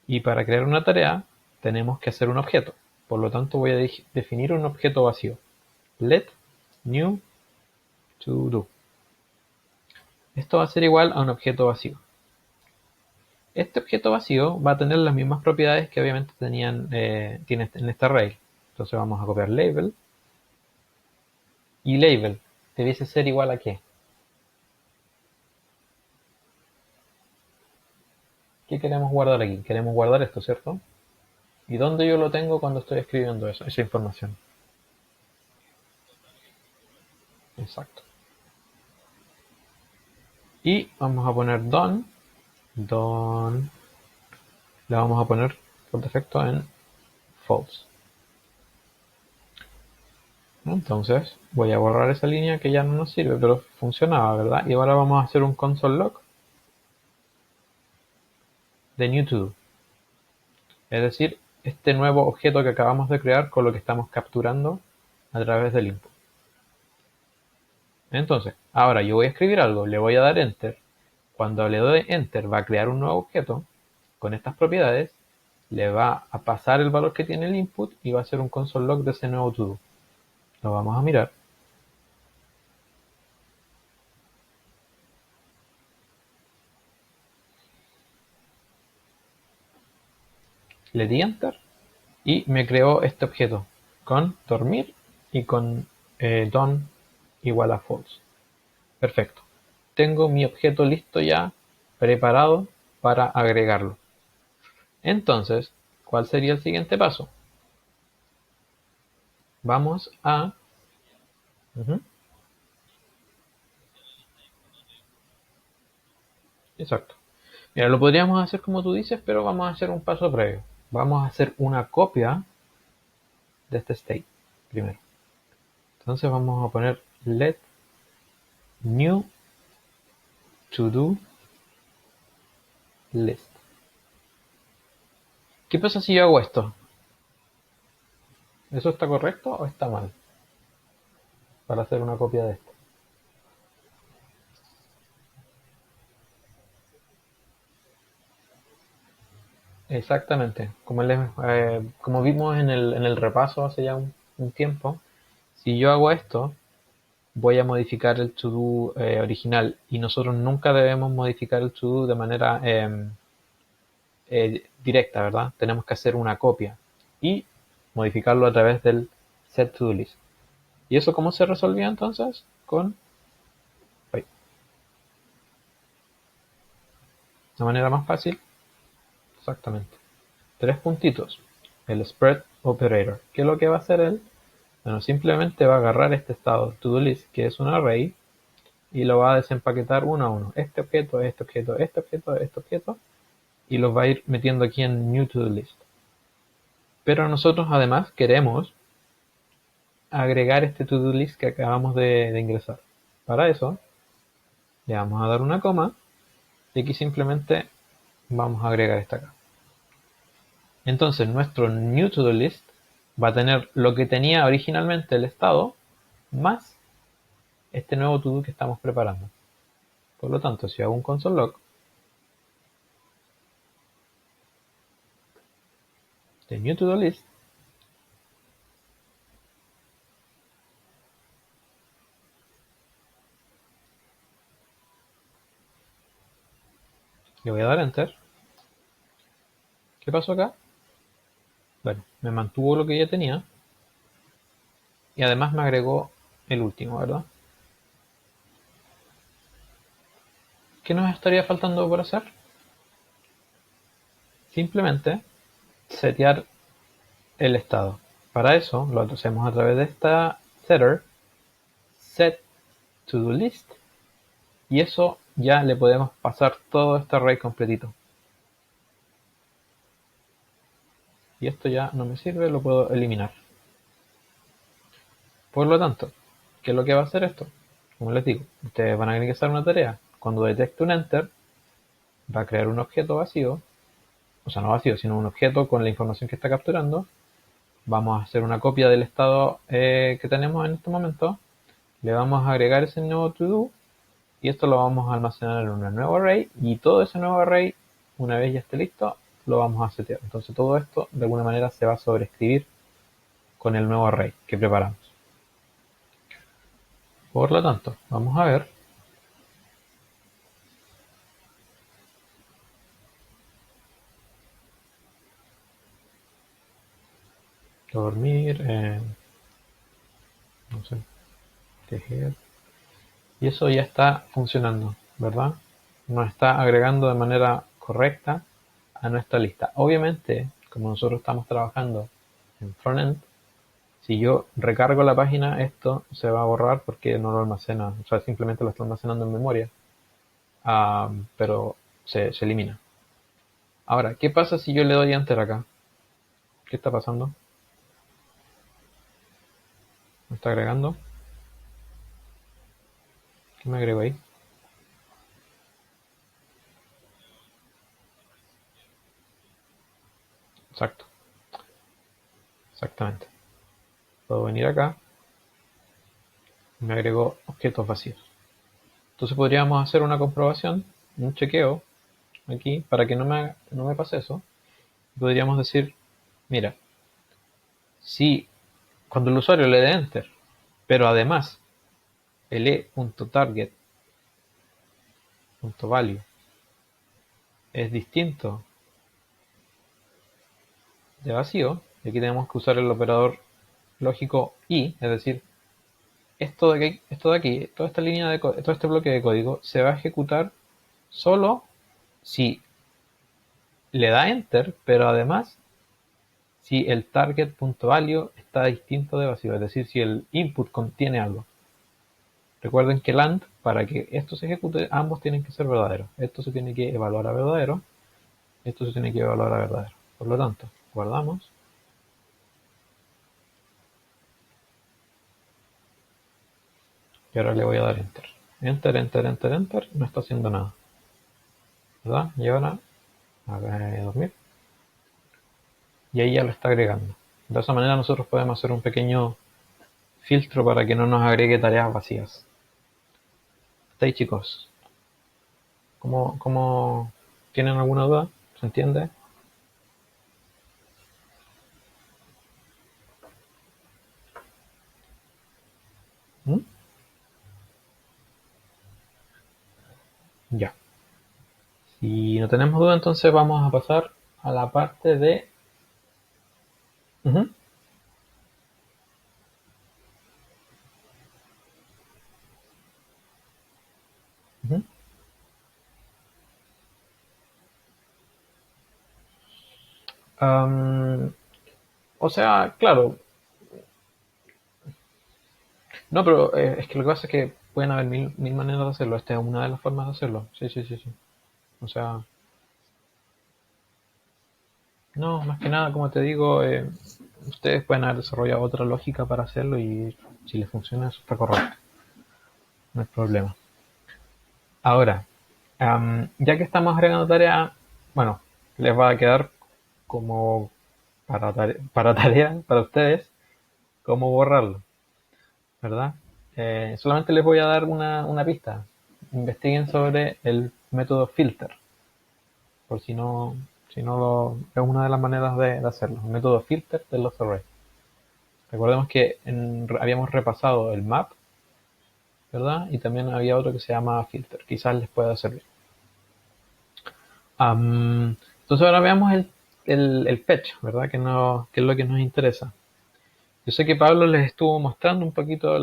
Y para crear una tarea tenemos que hacer un objeto. Por lo tanto, voy a definir un objeto vacío. Let new to do. Esto va a ser igual a un objeto vacío. Este objeto vacío va a tener las mismas propiedades que obviamente tiene en este array. Entonces vamos a copiar label. Y label debiese ser igual a ¿qué? ¿Qué queremos guardar aquí? Queremos guardar esto, ¿cierto? ¿Y dónde yo lo tengo cuando estoy escribiendo esa información? Exacto. Y vamos a poner done, le vamos a poner por defecto en false. Entonces voy a borrar esa línea que ya no nos sirve, pero funcionaba, ¿verdad? Y ahora vamos a hacer un console log de new to do. Es decir, este nuevo objeto que acabamos de crear con lo que estamos capturando a través del input. Entonces, ahora yo voy a escribir algo, le voy a dar enter. Cuando le doy enter va a crear un nuevo objeto con estas propiedades, le va a pasar el valor que tiene el input y va a hacer un console log de ese nuevo to do. Lo vamos a mirar. Le di enter y me creó este objeto con dormir y con done igual a false. Perfecto. Tengo mi objeto listo ya, preparado para agregarlo. Entonces, ¿cuál sería el siguiente paso? Vamos a... Ujú, exacto. Mira, lo podríamos hacer como tú dices, pero vamos a hacer un paso previo. Vamos a hacer una copia de este state primero. Entonces vamos a poner let new to do list. ¿Qué pasa si yo hago esto? ¿Eso está correcto o está mal? Para hacer una copia de esto. Exactamente. Como vimos en el repaso hace ya un tiempo, si yo hago esto, voy a modificar el to-do original y nosotros nunca debemos modificar el to-do de manera directa, ¿verdad? Tenemos que hacer una copia y modificarlo a través del set to-do list. ¿Y eso cómo se resolvía entonces? Con la manera más fácil, exactamente. Tres puntitos. El spread operator. ¿Qué es lo que va a hacer él? Bueno, simplemente va a agarrar este estado to-do list, que es un array, y lo va a desempaquetar uno a uno. Este objeto, este objeto, este objeto, este objeto, y los va a ir metiendo aquí en new to-do list. Pero nosotros además queremos agregar este to-do list que acabamos de ingresar. Para eso le vamos a dar una coma y aquí simplemente vamos a agregar esta acá. Entonces nuestro new to-do list va a tener lo que tenía originalmente el estado más este nuevo to-do que estamos preparando. Por lo tanto, si hago un console log de new to-do list, le voy a dar enter. ¿Qué pasó acá? Bueno, me mantuvo lo que ya tenía y además me agregó el último, ¿verdad? ¿Qué nos estaría faltando por hacer? Simplemente setear el estado. Para eso lo hacemos a través de esta setter set to do list y eso ya le podemos pasar todo este array completito. Y esto ya no me sirve, lo puedo eliminar. Por lo tanto, ¿qué es lo que va a hacer esto? Como les digo, ustedes van a ingresar una tarea. Cuando detecte un enter, va a crear un objeto vacío, o sea, no vacío, sino un objeto con la información que está capturando. Vamos a hacer una copia del estado que tenemos en este momento. Le vamos a agregar ese nuevo to-do y esto lo vamos a almacenar en un nuevo array y todo ese nuevo array, una vez ya esté listo, lo vamos a setear. Entonces todo esto de alguna manera se va a sobreescribir con el nuevo array que preparamos. Por lo tanto, vamos a ver dormir, no sé, tejer. Y eso ya está funcionando, ¿verdad? Nos está agregando de manera correcta a nuestra lista. Obviamente, como nosotros estamos trabajando en frontend, si yo recargo la página, esto se va a borrar porque no lo almacena, o sea, simplemente lo está almacenando en memoria, pero se elimina. Ahora, ¿qué pasa si yo le doy enter acá? ¿Qué está pasando? ¿Me está agregando? ¿Qué me agrego ahí? Exacto, exactamente. Puedo venir acá y me agregó objetos vacíos. Entonces podríamos hacer una comprobación, un chequeo aquí para que no me pase eso. Podríamos decir, mira, si cuando el usuario le dé enter, pero además el e.target.value es distinto de vacío, y aquí tenemos que usar el operador lógico y, es decir, esto de aquí, toda esta línea de todo este bloque de código se va a ejecutar solo si le da enter, pero además si el target.value está distinto de vacío, es decir, si el input contiene algo. Recuerden que land, para que esto se ejecute, ambos tienen que ser verdaderos. Esto se tiene que evaluar a verdadero, esto se tiene que evaluar a verdadero. Por lo tanto, guardamos. Y ahora le voy a dar enter. Enter, enter, enter, enter. No está haciendo nada. ¿Verdad? Y ahora, a dormir. Y ahí ya lo está agregando. De esa manera nosotros podemos hacer un pequeño filtro para que no nos agregue tareas vacías. ¿Está ahí, chicos? ¿Cómo tienen alguna duda? ¿Se entiende? ¿Mm? Ya. Si no tenemos duda, entonces vamos a pasar a la parte de... Ujú, ujú. Am, o sea, claro, No, pero es que lo que pasa es que pueden haber mil maneras de hacerlo. Esta es una de las formas de hacerlo. Sí, sí, sí, sí. O sea, no, más que nada, como te digo, ustedes pueden haber desarrollado otra lógica para hacerlo y si les funciona, eso está correcto. No hay problema. Ahora, ya que estamos agregando tarea, bueno, les va a quedar como para tarea, para ustedes, cómo borrarlo, ¿verdad? Solamente les voy a dar una pista. Investiguen sobre el método filter, por si no es una de las maneras de hacerlo. El método filter de los arrays. Recordemos que habíamos repasado el map, ¿verdad? Y también había otro que se llama filter. Quizás les pueda servir. Entonces ahora veamos el fetch, ¿verdad? Que es lo que nos interesa. Yo sé que Pablo les estuvo mostrando un poquito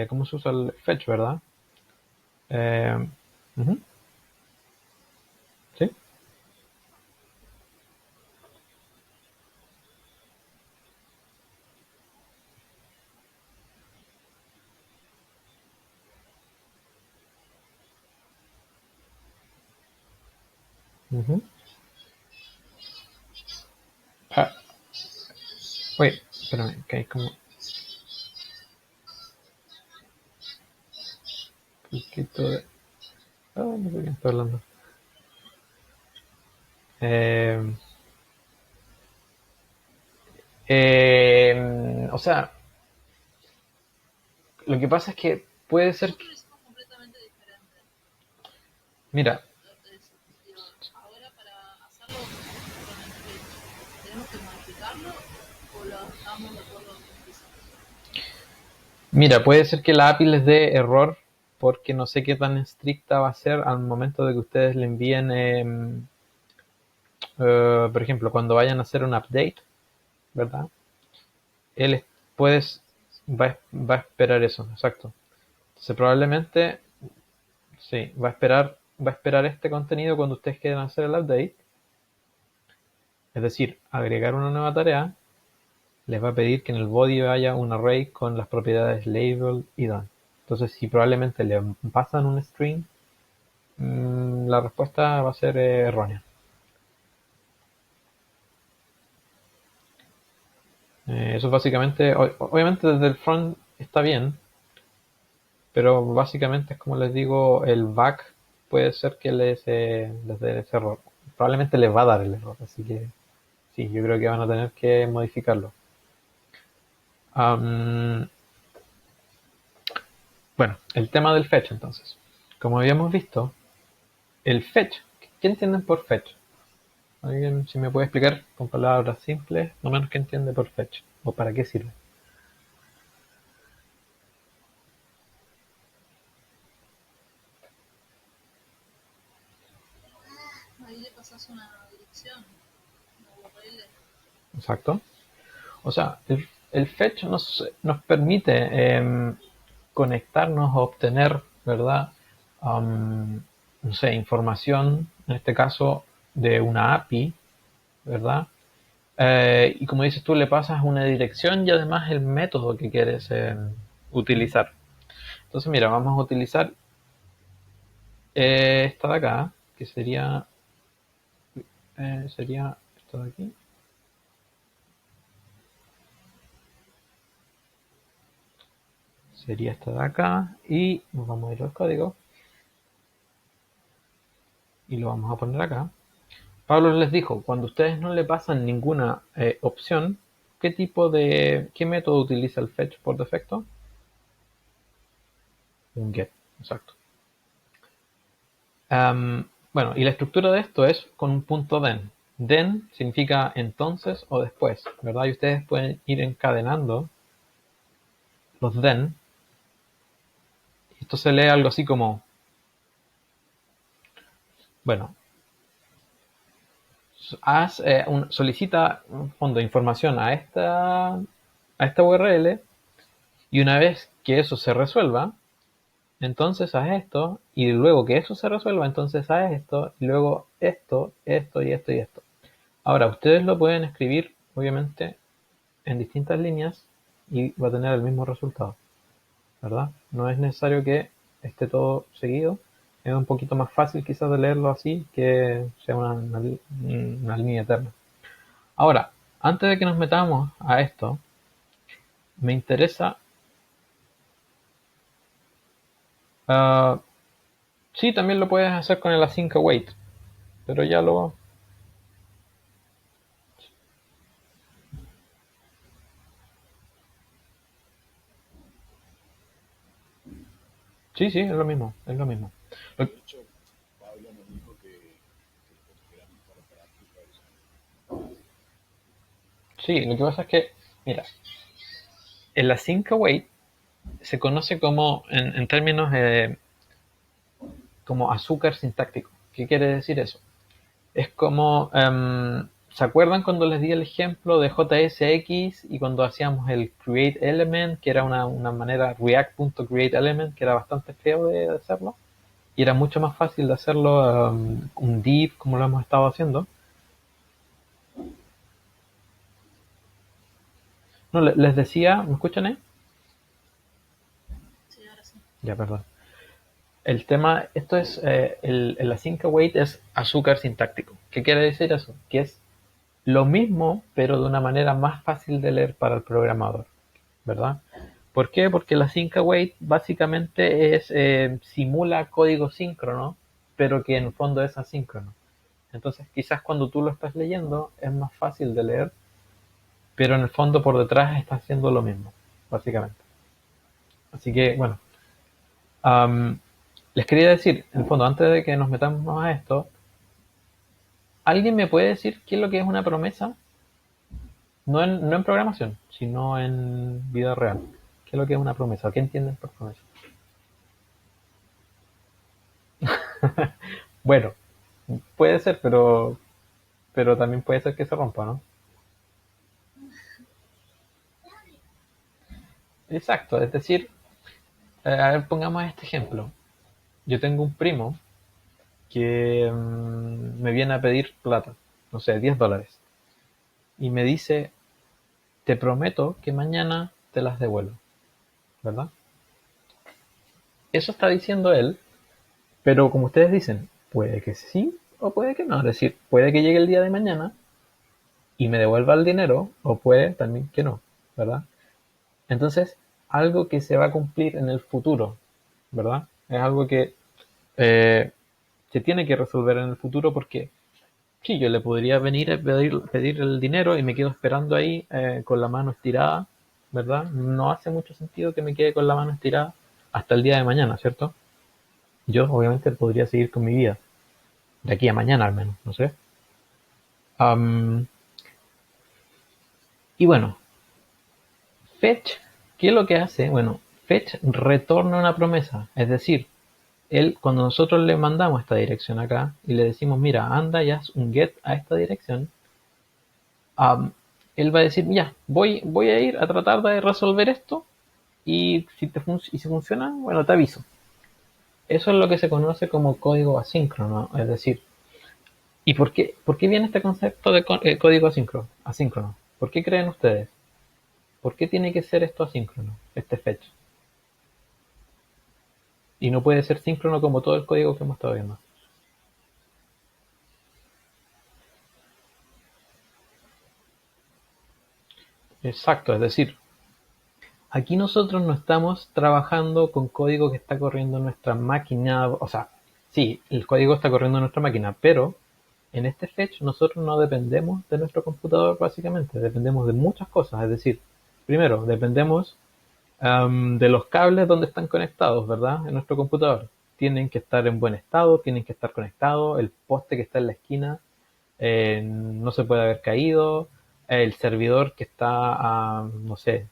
cómo se usa el fetch, ¿verdad? Eh, Ujú, ¿sí? Ujú. Ah, wait, espérame, que hay como un poquito de... Ah, no sé quién está hablando. Eh, o sea, lo que pasa es que puede ser que... Mira, puede ser que la API les dé error porque no sé qué tan estricta va a ser al momento de que ustedes le envíen, por ejemplo, cuando vayan a hacer un update, ¿verdad? Él puedes, va a esperar eso, exacto. Entonces probablemente, sí, va a esperar este contenido cuando ustedes quieran hacer el update, es decir, agregar una nueva tarea, les va a pedir que en el body haya un array con las propiedades label y done. Entonces, si probablemente le pasan un string, la respuesta va a ser errónea. Eso básicamente, obviamente desde el front está bien, pero básicamente es como les digo, el back puede ser que les dé ese error. Probablemente les va a dar el error, así que sí, yo creo que van a tener que modificarlo. Am, bueno, el tema del fetch entonces. Como habíamos visto, el fetch, ¿qué entienden por fetch? ¿Alguien si me puede explicar con palabras simples, no menos que entiende por fetch? ¿O para qué sirve? Exacto. O sea, el fetch nos permite conectarnos o obtener, ¿verdad? No sé, información, en este caso, de una API, ¿verdad? Y como dices tú, le pasas una dirección y además el método que quieres utilizar. Entonces, mira, vamos a utilizar esta de acá, que sería esta de aquí. Sería esta de acá. Y nos vamos a ir al código y lo vamos a poner acá. Pablo les dijo, cuando ustedes no le pasan ninguna opción, ¿qué método utiliza el fetch por defecto? Un get, exacto. Bueno, y la estructura de esto es con un punto then. Then significa entonces o después, ¿verdad? Y ustedes pueden ir encadenando los then. Esto se lee algo así como, bueno, solicita un fondo de información a esta URL y una vez que eso se resuelva, entonces haz esto, y luego que eso se resuelva, entonces haz esto, y luego esto y esto y esto. Ahora, ustedes lo pueden escribir, obviamente, en distintas líneas, y va a tener el mismo resultado, ¿verdad? No es necesario que esté todo seguido. Es un poquito más fácil quizás de leerlo así que sea una línea eterna. Ahora, antes de que nos metamos a esto, me interesa... ah, sí, también lo puedes hacer con el async await, pero ya lo... Sí, sí, es lo mismo, es lo mismo. Lo- De hecho, Pablo me dijo que era mejor práctica usar. sí, lo que pasa es que, mira, el async await se conoce como, en términos como azúcar sintáctico. ¿Qué quiere decir eso? Es como, ¿se acuerdan cuando les di el ejemplo de JSX y cuando hacíamos el create element, que era una manera react.createElement, que era bastante feo de hacerlo? Y era mucho más fácil de hacerlo un div, como lo hemos estado haciendo. No, les decía, ¿me escuchan ahí? Sí, ahora sí. Ya, perdón. El tema, esto es, el async await es azúcar sintáctico. ¿Qué quiere decir eso? Que es lo mismo, pero de una manera más fácil de leer para el programador, ¿verdad? ¿Por qué? Porque la async await básicamente es, simula código síncrono, pero que en el fondo es asíncrono. Entonces, quizás cuando tú lo estás leyendo es más fácil de leer, pero en el fondo por detrás está haciendo lo mismo, básicamente. Así que, bueno, am, les quería decir, en el fondo, antes de que nos metamos a esto, ¿alguien me puede decir qué es lo que es una promesa? No en programación, sino en vida real. ¿Qué es lo que es una promesa? ¿Qué entienden por promesa? Bueno, puede ser, pero también puede ser que se rompa, ¿no? Exacto, es decir, a ver, pongamos este ejemplo. Yo tengo un primo que me viene a pedir plata, no sé, $10, y me dice, te prometo que mañana te las devuelvo, ¿verdad? Eso está diciendo él, pero como ustedes dicen, puede que sí o puede que no. Es decir, puede que llegue el día de mañana y me devuelva el dinero, o puede también que no, ¿verdad? Entonces, algo que se va a cumplir en el futuro, ¿verdad? Es algo que eh, se tiene que resolver en el futuro porque sí, yo le podría venir a pedir el dinero y me quedo esperando ahí con la mano estirada, ¿verdad? No hace mucho sentido que me quede con la mano estirada hasta el día de mañana, ¿cierto? Yo obviamente podría seguir con mi vida, de aquí a mañana al menos, no sé. Am, y bueno, Fetch, ¿qué es lo que hace? Bueno, Fetch retorna una promesa, es decir, él, cuando nosotros le mandamos esta dirección acá y le decimos, mira, anda y haz un get a esta dirección, um, él va a decir, ya, voy a ir a tratar de resolver esto y si funciona, bueno, te aviso. Eso es lo que se conoce como código asíncrono, es decir, ¿y por qué viene este concepto de código asíncrono? ¿Por qué creen ustedes? ¿Por qué tiene que ser esto asíncrono, este fetch? Y no puede ser síncrono como todo el código que hemos estado viendo. Exacto, es decir, aquí nosotros no estamos trabajando con código que está corriendo en nuestra máquina, o sea, sí, el código está corriendo en nuestra máquina, pero en este fetch nosotros no dependemos de nuestro computador básicamente, dependemos de muchas cosas, es decir, primero, dependemos de los cables donde están conectados, ¿verdad? En nuestro computador. Tienen que estar en buen estado, tienen que estar conectados, el poste que está en la esquina no se puede haber caído, el servidor que está a, no sé,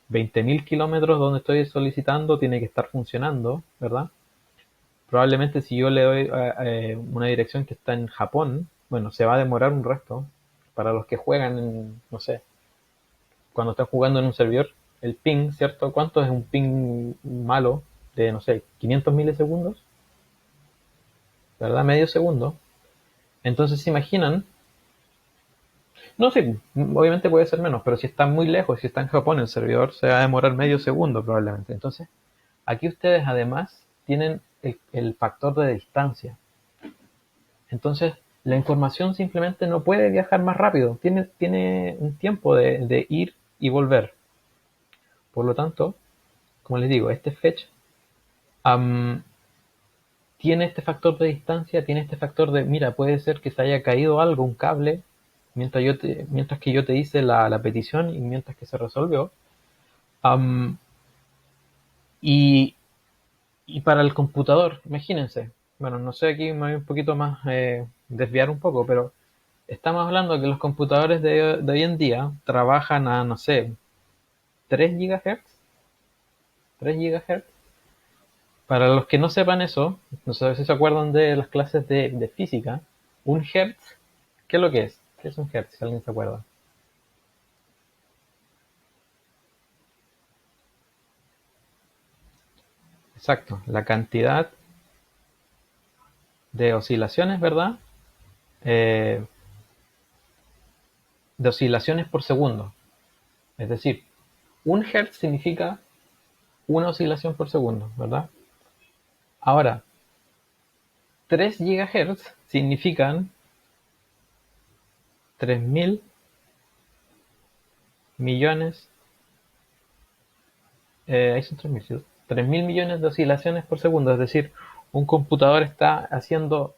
20.000 kilómetros donde estoy solicitando tiene que estar funcionando, ¿verdad? Probablemente si yo le doy una dirección que está en Japón, bueno, se va a demorar un resto. Para los que juegan, no sé, cuando están jugando en un servidor, el ping, ¿cierto? ¿Cuánto es un ping malo? De, no sé, 500 milisegundos, ¿verdad? Medio segundo. Entonces se imaginan No, sí, obviamente puede ser menos, pero si está muy lejos, si está en Japón, el servidor se va a demorar medio segundo probablemente. Entonces, aquí ustedes además tienen el factor de distancia. Entonces, la información simplemente no puede viajar más rápido, tiene un tiempo de ir y volver. Por lo tanto, como les digo, este fetch am, tiene este factor de distancia, tiene este factor de, mira, puede ser que se haya caído algo, un cable, mientras que yo te hice la petición y mientras que se resolvió. Am, y, y para el computador, imagínense, bueno, no sé, aquí me voy un poquito más, desviar un poco, pero estamos hablando que los computadores de hoy en día trabajan a, no sé, 3 GHz. 3 GHz. Para los que no sepan eso, no sé si se acuerdan de las clases de física, un hertz, ¿qué es lo que es? ¿Qué es un hertz? Si alguien se acuerda. Exacto, la cantidad de oscilaciones, ¿verdad? Eh, de oscilaciones por segundo. Es decir, un hertz significa una oscilación por segundo, ¿verdad? Ahora, 3 gigahertz significan 3.000 millones, ahí son 3.000, ¿sí? 3.000 millones de oscilaciones por segundo. Es decir, un computador está haciendo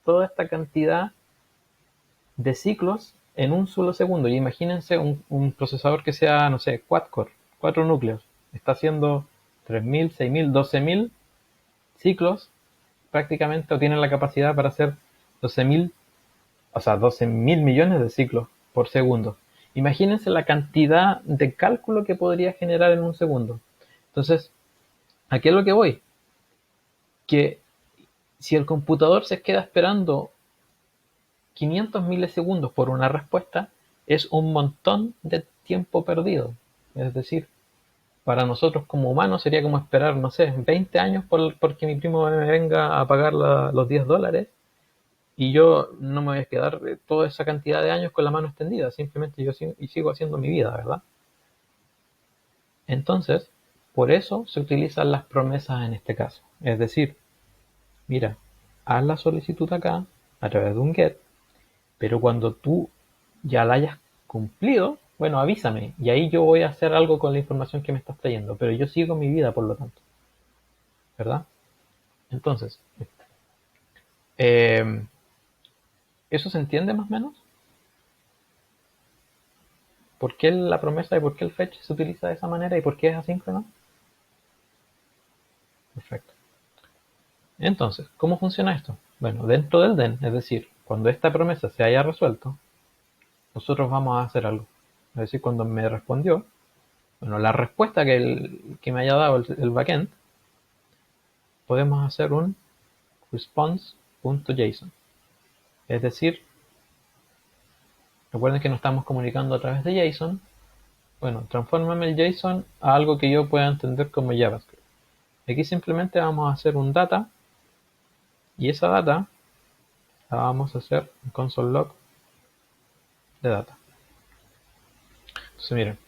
toda esta cantidad de ciclos en un solo segundo. Y imagínense un procesador que sea, no sé, quad-core, 4 núcleos. Está haciendo 3.000, 6.000, 12.000 ciclos prácticamente, o tiene la capacidad para hacer 12.000, o sea, 12.000 millones de ciclos por segundo. Imagínense la cantidad de cálculo que podría generar en un segundo. Entonces, ¿a qué es lo que voy? Que si el computador se queda esperando 500 milisegundos por una respuesta, es un montón de tiempo perdido. Es decir, para nosotros como humanos sería como esperar, no sé, 20 años porque mi primo me venga a pagar los $10 y yo no me voy a quedar toda esa cantidad de años con la mano extendida, simplemente yo sigo haciendo mi vida, ¿verdad? Entonces, por eso se utilizan las promesas en este caso. Es decir, mira, haz la solicitud acá a través de un GET, pero cuando tú ya la hayas cumplido, bueno, avísame y ahí yo voy a hacer algo con la información que me estás trayendo, pero yo sigo mi vida por lo tanto, ¿verdad? Entonces, eh, ¿eso se entiende más o menos? ¿Por qué la promesa y por qué el fetch se utiliza de esa manera y por qué es asíncrono? Perfecto. Entonces, ¿cómo funciona esto? Bueno, dentro del den, es decir, cuando esta promesa se haya resuelto, nosotros vamos a hacer algo. Es decir, cuando me respondió, bueno, la respuesta que me haya dado el backend, podemos hacer un response.json. Es decir, recuerden que nos estamos comunicando a través de JSON. Bueno, transfórmame el JSON a algo que yo pueda entender como JavaScript. Aquí simplemente vamos a hacer un data y esa data la vamos a hacer un console log de data. Entonces miren,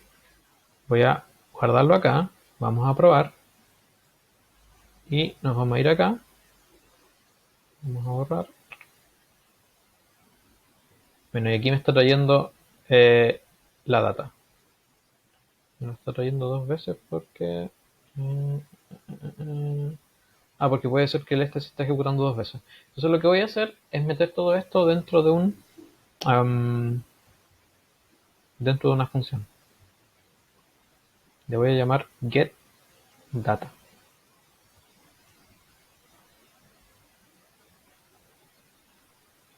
voy a guardarlo acá, vamos a probar y nos vamos a ir acá, vamos a borrar. Bueno, y aquí me está trayendo la data. Me lo está trayendo 2 veces porque... porque puede ser que el este se está ejecutando 2 veces. Entonces lo que voy a hacer es meter todo esto dentro de dentro de una función. Le voy a llamar getData.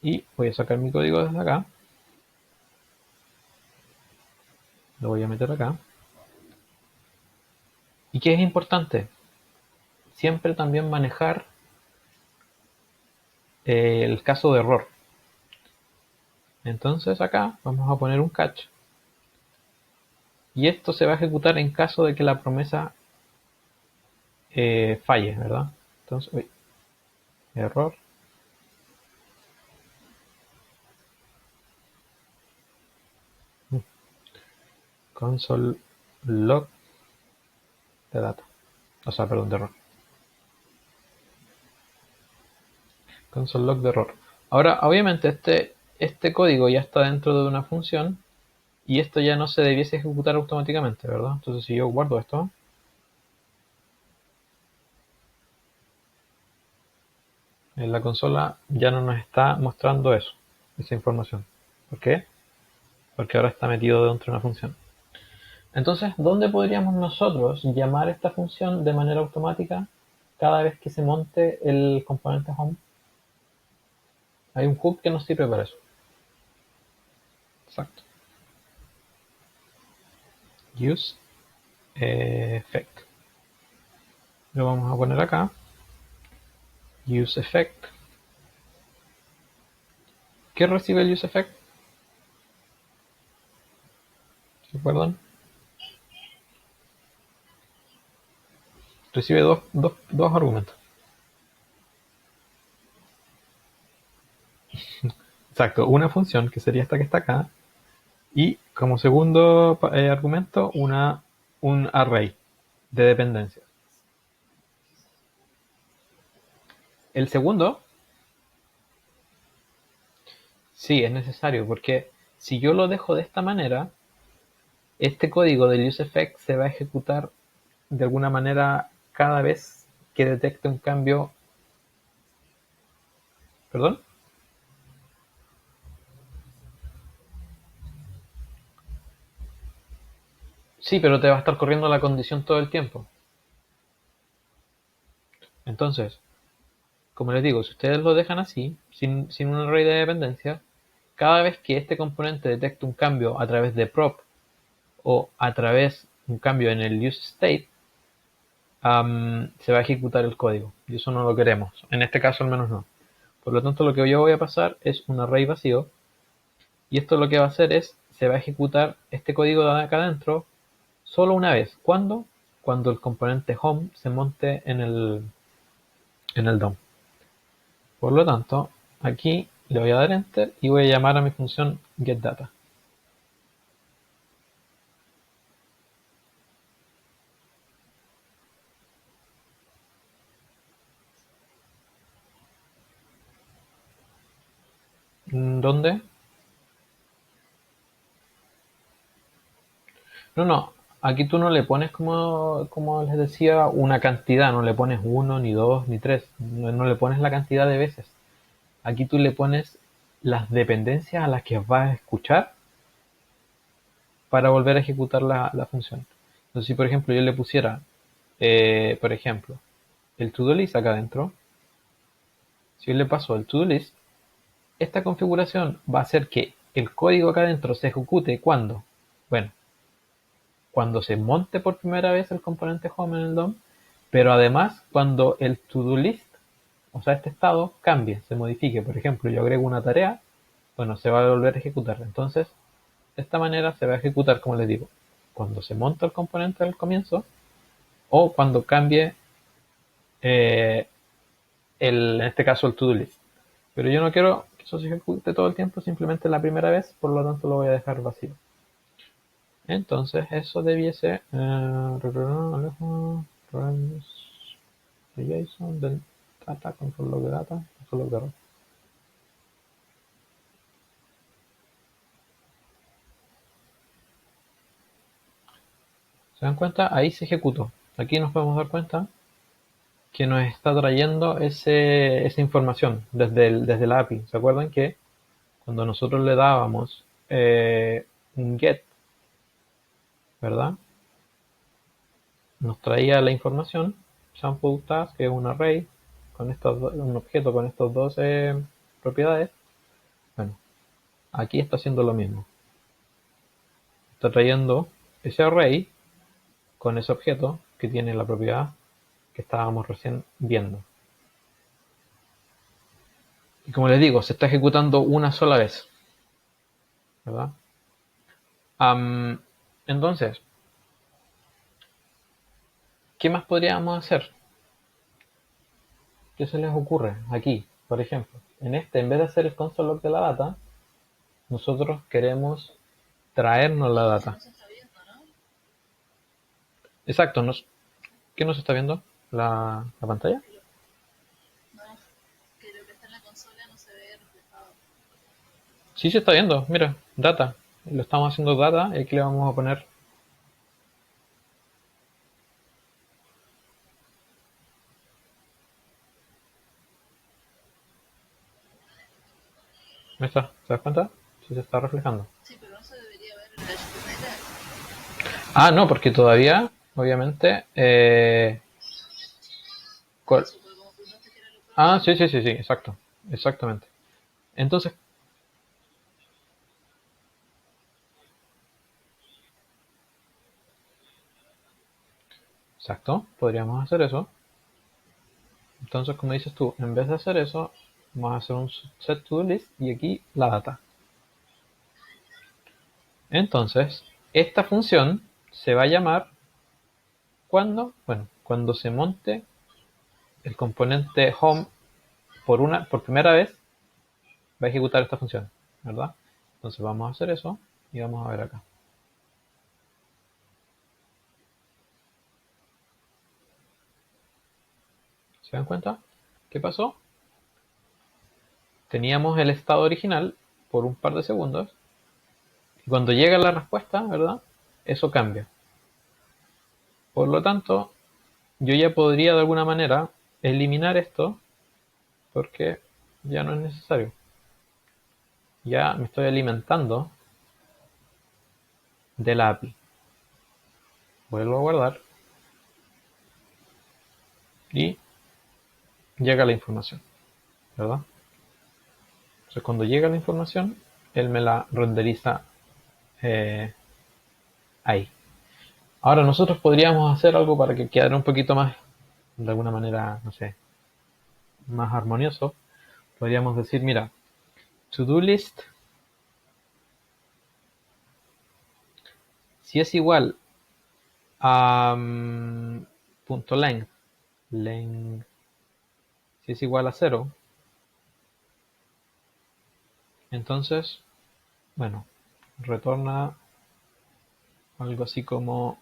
Y voy a sacar mi código desde acá. Lo voy a meter acá. ¿Y qué es importante? Siempre también manejar el caso de error. Entonces acá vamos a poner un catch. Y esto se va a ejecutar en caso de que la promesa falle, ¿verdad? Entonces, uy, error. console log de data. O sea, perdón, de error. Console log de error. Ahora, obviamente, este código ya está dentro de una función y esto ya no se debiese ejecutar automáticamente, ¿verdad? Entonces, si yo guardo esto, en la consola ya no nos está mostrando eso, esa información. ¿Por qué? Porque ahora está metido dentro de una función. Entonces, ¿dónde podríamos nosotros llamar esta función de manera automática cada vez que se monte el componente home? Hay un hub que nos sirve para eso. Exacto. Use effect. Lo vamos a poner acá. Use effect. ¿Qué recibe el use effect? ¿Se acuerdan? Recibe dos argumentos. Exacto, una función que sería esta que está acá y como segundo argumento un array de dependencias. El segundo, sí, es necesario porque si yo lo dejo de esta manera, este código del useEffect se va a ejecutar de alguna manera cada vez que detecte un cambio. ¿Perdón? Sí, pero te va a estar corriendo la condición todo el tiempo. Entonces, como les digo, si ustedes lo dejan así, sin un array de dependencias, cada vez que este componente detecte un cambio a través de prop o a través de un cambio en el useState, se va a ejecutar el código. Y eso no lo queremos. En este caso al menos no. Por lo tanto, lo que yo voy a pasar es un array vacío. Y esto lo que va a hacer es, se va a ejecutar este código de acá adentro solo una vez. ¿Cuándo? Cuando el componente home se monte en el DOM. Por lo tanto, aquí le voy a dar enter y voy a llamar a mi función getData. ¿Dónde? No, aquí tú no le pones como les decía una cantidad, no le pones uno, ni dos, ni tres, no le pones la cantidad de veces. Aquí tú le pones las dependencias a las que vas a escuchar para volver a ejecutar la función. Entonces, si por ejemplo yo le pusiera, por ejemplo, el to-do list acá adentro, si yo le paso el to-do list, esta configuración va a hacer que el código acá adentro se ejecute cuando, bueno, cuando se monte por primera vez el componente home en el DOM, pero además cuando el to-do list, o sea, este estado cambie, se modifique. Por ejemplo, yo agrego una tarea, bueno, se va a volver a ejecutar. Entonces, de esta manera se va a ejecutar, como les digo, cuando se monta el componente al comienzo o cuando cambie, eh, en este caso, el to-do list. Pero yo no quiero que eso se ejecute todo el tiempo, simplemente la primera vez, por lo tanto lo voy a dejar vacío. Entonces eso debiese JSON del data control log de data control log de error. ¿Se dan cuenta? Ahí se ejecutó. Aquí nos podemos dar cuenta que nos está trayendo esa información desde la API. ¿Se acuerdan que cuando nosotros le dábamos un get, ¿verdad? Nos traía la información, sample task, que es un array, un objeto con estas dos propiedades. Bueno, aquí está haciendo lo mismo. Está trayendo ese array con ese objeto que tiene la propiedad que estábamos recién viendo. Y como les digo, se está ejecutando una sola vez, ¿verdad? Entonces, ¿qué más podríamos hacer? ¿Qué se les ocurre aquí? Por ejemplo, en vez de hacer el console log de la data, nosotros queremos traernos la data. Exacto, ¿qué nos está viendo? ¿La pantalla? No, que lo que está en la consola no se ve reflejado. Sí, se está viendo, mira, data. Lo estamos haciendo data y aquí le vamos a poner. ¿Me está? ¿Te das cuenta? Sí se está reflejando. Sí, pero no se debería ver en la HTML. Ah, no, porque todavía, obviamente, Por ¿cuál? eso, porque como preguntaste que era lo peor Ah, sí, posible. sí, sí, sí, exacto, exactamente. Entonces, exacto, podríamos hacer eso. Entonces, como dices tú, en vez de hacer eso, vamos a hacer un set to do list y aquí la data. Entonces, esta función se va a llamar cuando, bueno, cuando se monte el componente home por primera vez, va a ejecutar esta función, ¿verdad? Entonces vamos a hacer eso y vamos a ver acá. ¿Se dan cuenta? ¿Qué pasó? Teníamos el estado original por un par de segundos y cuando llega la respuesta, ¿verdad? Eso cambia. Por lo tanto, yo ya podría de alguna manera eliminar esto porque ya no es necesario. Ya me estoy alimentando de la API. Vuelvo a guardar y llega la información, ¿verdad? Entonces cuando llega la información, él me la renderiza eh, ahí. Ahora nosotros podríamos hacer algo para que quedara un poquito más, de alguna manera, no sé, más armonioso. Podríamos decir, mira, to-do list, si es igual a punto length, si es igual a cero, entonces, bueno, retorna algo así como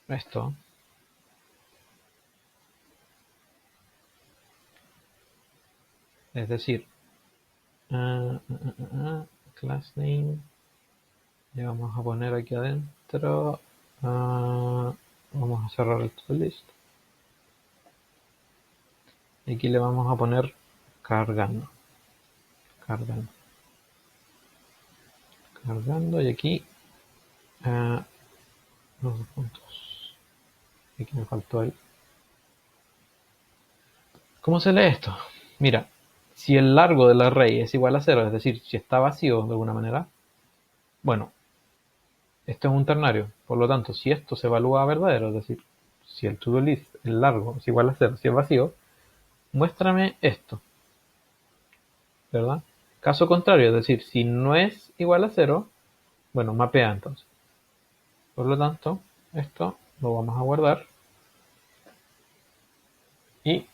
esto. Es decir, class name, le vamos a poner aquí adentro, vamos a cerrar el to list y aquí le vamos a poner cargando, cargando, cargando y aquí los dos puntos. Aquí me faltó el. ¿Cómo se lee esto? Mira, si el largo del array es igual a cero, es decir, si está vacío de alguna manera, bueno, esto es un ternario. Por lo tanto, si esto se evalúa verdadero, es decir, si el to-do list, el largo, es igual a cero, si es vacío, muéstrame esto, ¿verdad? Caso contrario, es decir, si no es igual a cero, bueno, mapea entonces. Por lo tanto, esto lo vamos a guardar y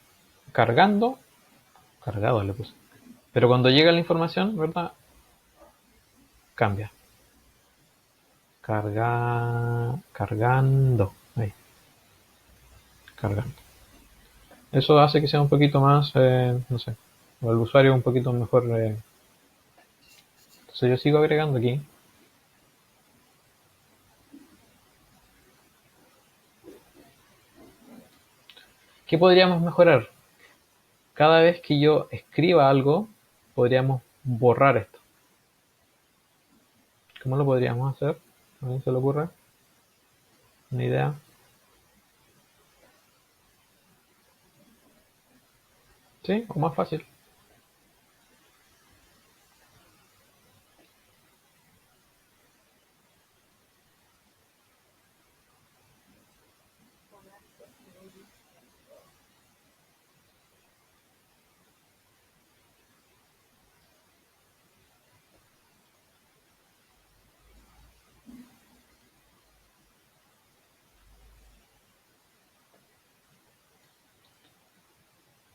cargando, cargado le puse. Pero cuando llega la información, ¿verdad? Cambia. Cargando. Ahí, cargando. Eso hace que sea un poquito más, no sé, o el usuario un poquito mejor. Entonces yo sigo agregando aquí. ¿Qué podríamos mejorar? Cada vez que yo escriba algo, podríamos borrar esto. ¿Cómo lo podríamos hacer? ¿A alguien se le ocurre? ¿Una idea? ¿Sí? ¿O más fácil?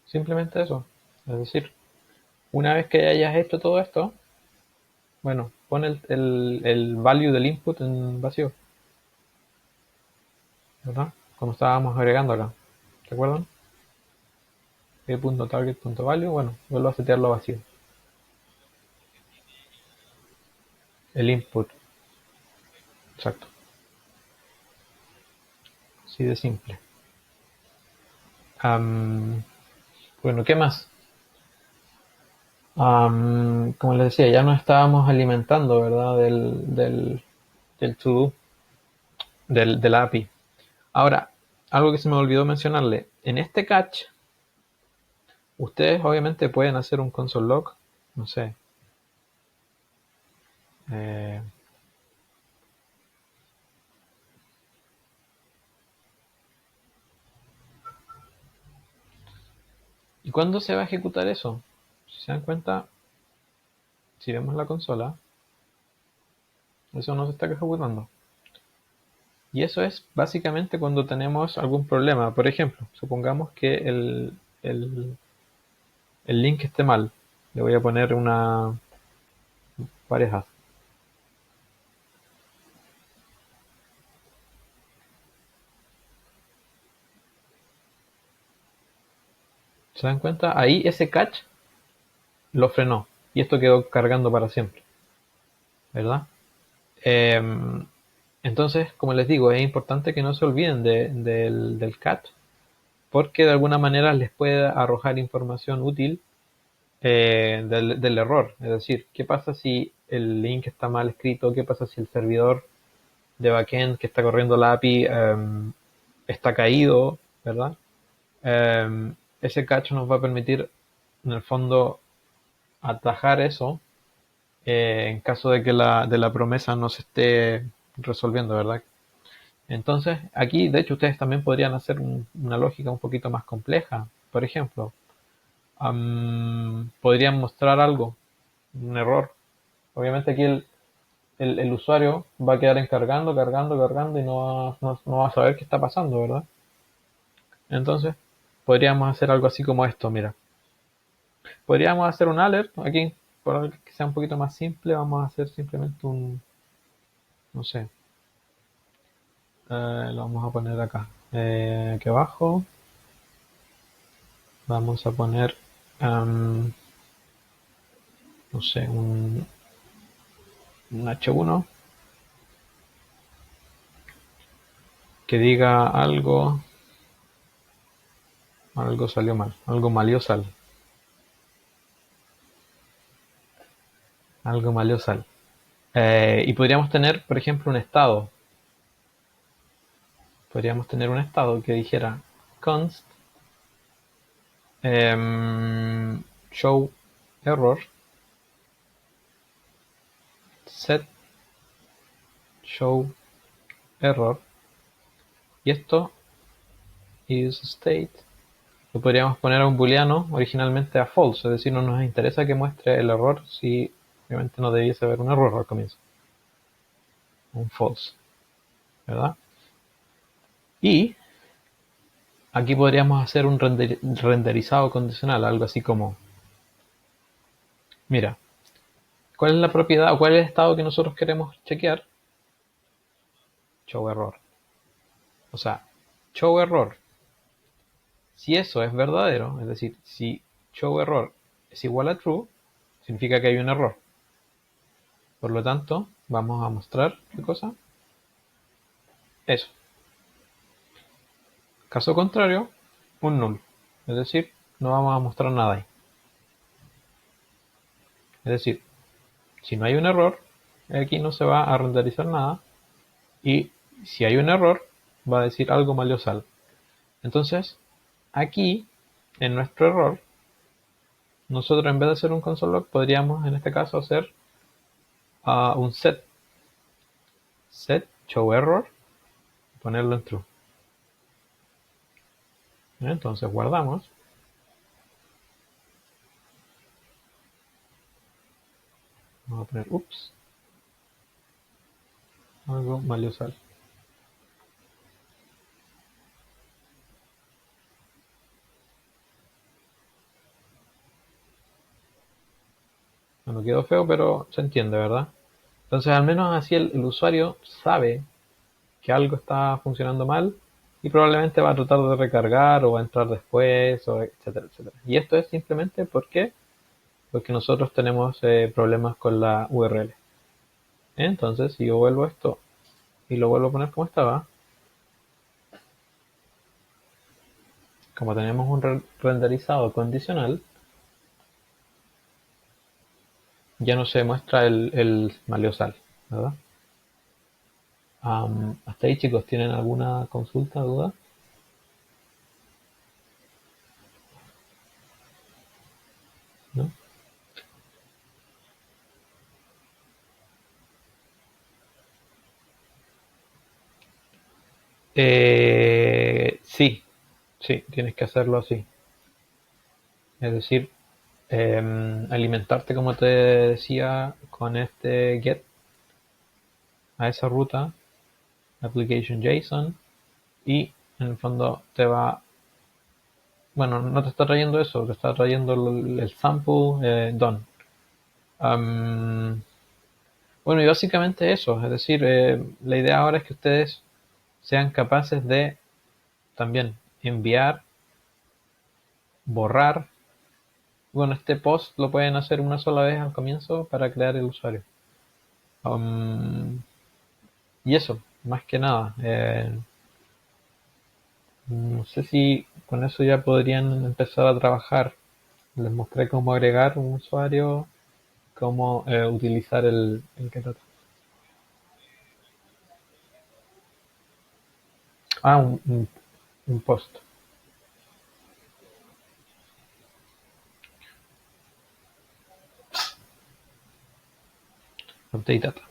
Simplemente eso. Es decir, una vez que hayas hecho todo esto, bueno, pon el value del input en vacío. ¿verdad? Cuando estábamos agregando acá, ¿se acuerdan? E.target.value, bueno, vuelvo a setearlo vacío. El input, exacto. Así de simple. Bueno, ¿qué más? Como les decía, ya nos estábamos alimentando, ¿verdad? Del to-do, de la API. Ahora, algo que se me olvidó mencionarle. En este catch, ustedes obviamente pueden hacer un console log, no sé. eh, ¿Y cuándo se va a ejecutar eso? Si se dan cuenta, si vemos la consola, eso no se está ejecutando. Y eso es básicamente cuando tenemos algún problema. Por ejemplo, supongamos que el, el link esté mal. Le voy a poner una pareja. ¿Se dan cuenta? Ahí ese catch lo frenó. Y esto quedó cargando para siempre. ¿Verdad? Em, entonces, como les digo, es importante que no se olviden del catch. Porque de alguna manera les puede arrojar información útil del error. Es decir, ¿qué pasa si el link está mal escrito? ¿Qué pasa si el servidor de backend que está corriendo la API está caído? ¿Verdad? Ese cacho nos va a permitir, en el fondo, atajar eso en caso de que de la promesa no se esté resolviendo, ¿verdad? Entonces, aquí, de hecho, ustedes también podrían hacer una lógica un poquito más compleja. Por ejemplo, podrían mostrar algo, un error. Obviamente aquí el usuario va a quedar encargando, cargando y no va a saber qué está pasando, ¿verdad? Entonces, podríamos hacer algo así como esto, mira. Podríamos hacer un alert, aquí, para que sea un poquito más simple, vamos a hacer simplemente no sé, lo vamos a poner acá. Aquí abajo, vamos a poner, no sé, un H1 que diga algo salió mal, algo malió sal, algo malió sal. Y podríamos tener, por ejemplo, un estado. Podríamos tener un estado que dijera const show error set show error, y esto is state lo podríamos poner a un booleano originalmente a false, es decir, no nos interesa que muestre el error si obviamente no debiese haber un error al comienzo, un false, ¿verdad? Y aquí podríamos hacer un renderizado condicional, algo así como, mira, ¿cuál es la propiedad o cuál es el estado que nosotros queremos chequear? Show error. O sea, show error. Si eso es verdadero, es decir, si show error es igual a true, significa que hay un error. Por lo tanto, vamos a mostrar, ¿qué cosa? Eso. Caso contrario, un null. Es decir, no vamos a mostrar nada ahí. Es decir, si no hay un error, aquí no se va a renderizar nada. Y si hay un error, va a decir algo mal sal. Entonces, aquí, en nuestro error, nosotros en vez de hacer un console log, podríamos en este caso hacer un set show error y ponerlo en true. Entonces guardamos. Vamos a poner ups, algo mal sal. Bueno, quedó feo, pero se entiende, ¿verdad? Entonces al menos así el usuario sabe que algo está funcionando mal y probablemente va a tratar de recargar o va a entrar después, o etcétera, etcétera. Y esto es simplemente porque nosotros tenemos problemas con la URL. Entonces, si yo vuelvo esto y lo vuelvo a poner como estaba, como tenemos un renderizado condicional, ya no se muestra el maleosal, ¿verdad? Hasta ahí, chicos, ¿tienen alguna consulta, duda? ¿No? Sí, sí, tienes que hacerlo así. Es decir, alimentarte, como te decía, con este get a esa ruta, application JSON, y en el fondo te va, bueno, no te está trayendo eso, te está trayendo el sample done. Bueno, y básicamente eso, es decir, la idea ahora es que ustedes sean capaces de también enviar, borrar. Bueno, este post lo pueden hacer una sola vez al comienzo para crear el usuario. Y eso, más que nada. No sé si con eso ya podrían empezar a trabajar. Les mostré cómo agregar un usuario, cómo utilizar el que trata. Ah, un post. Update data.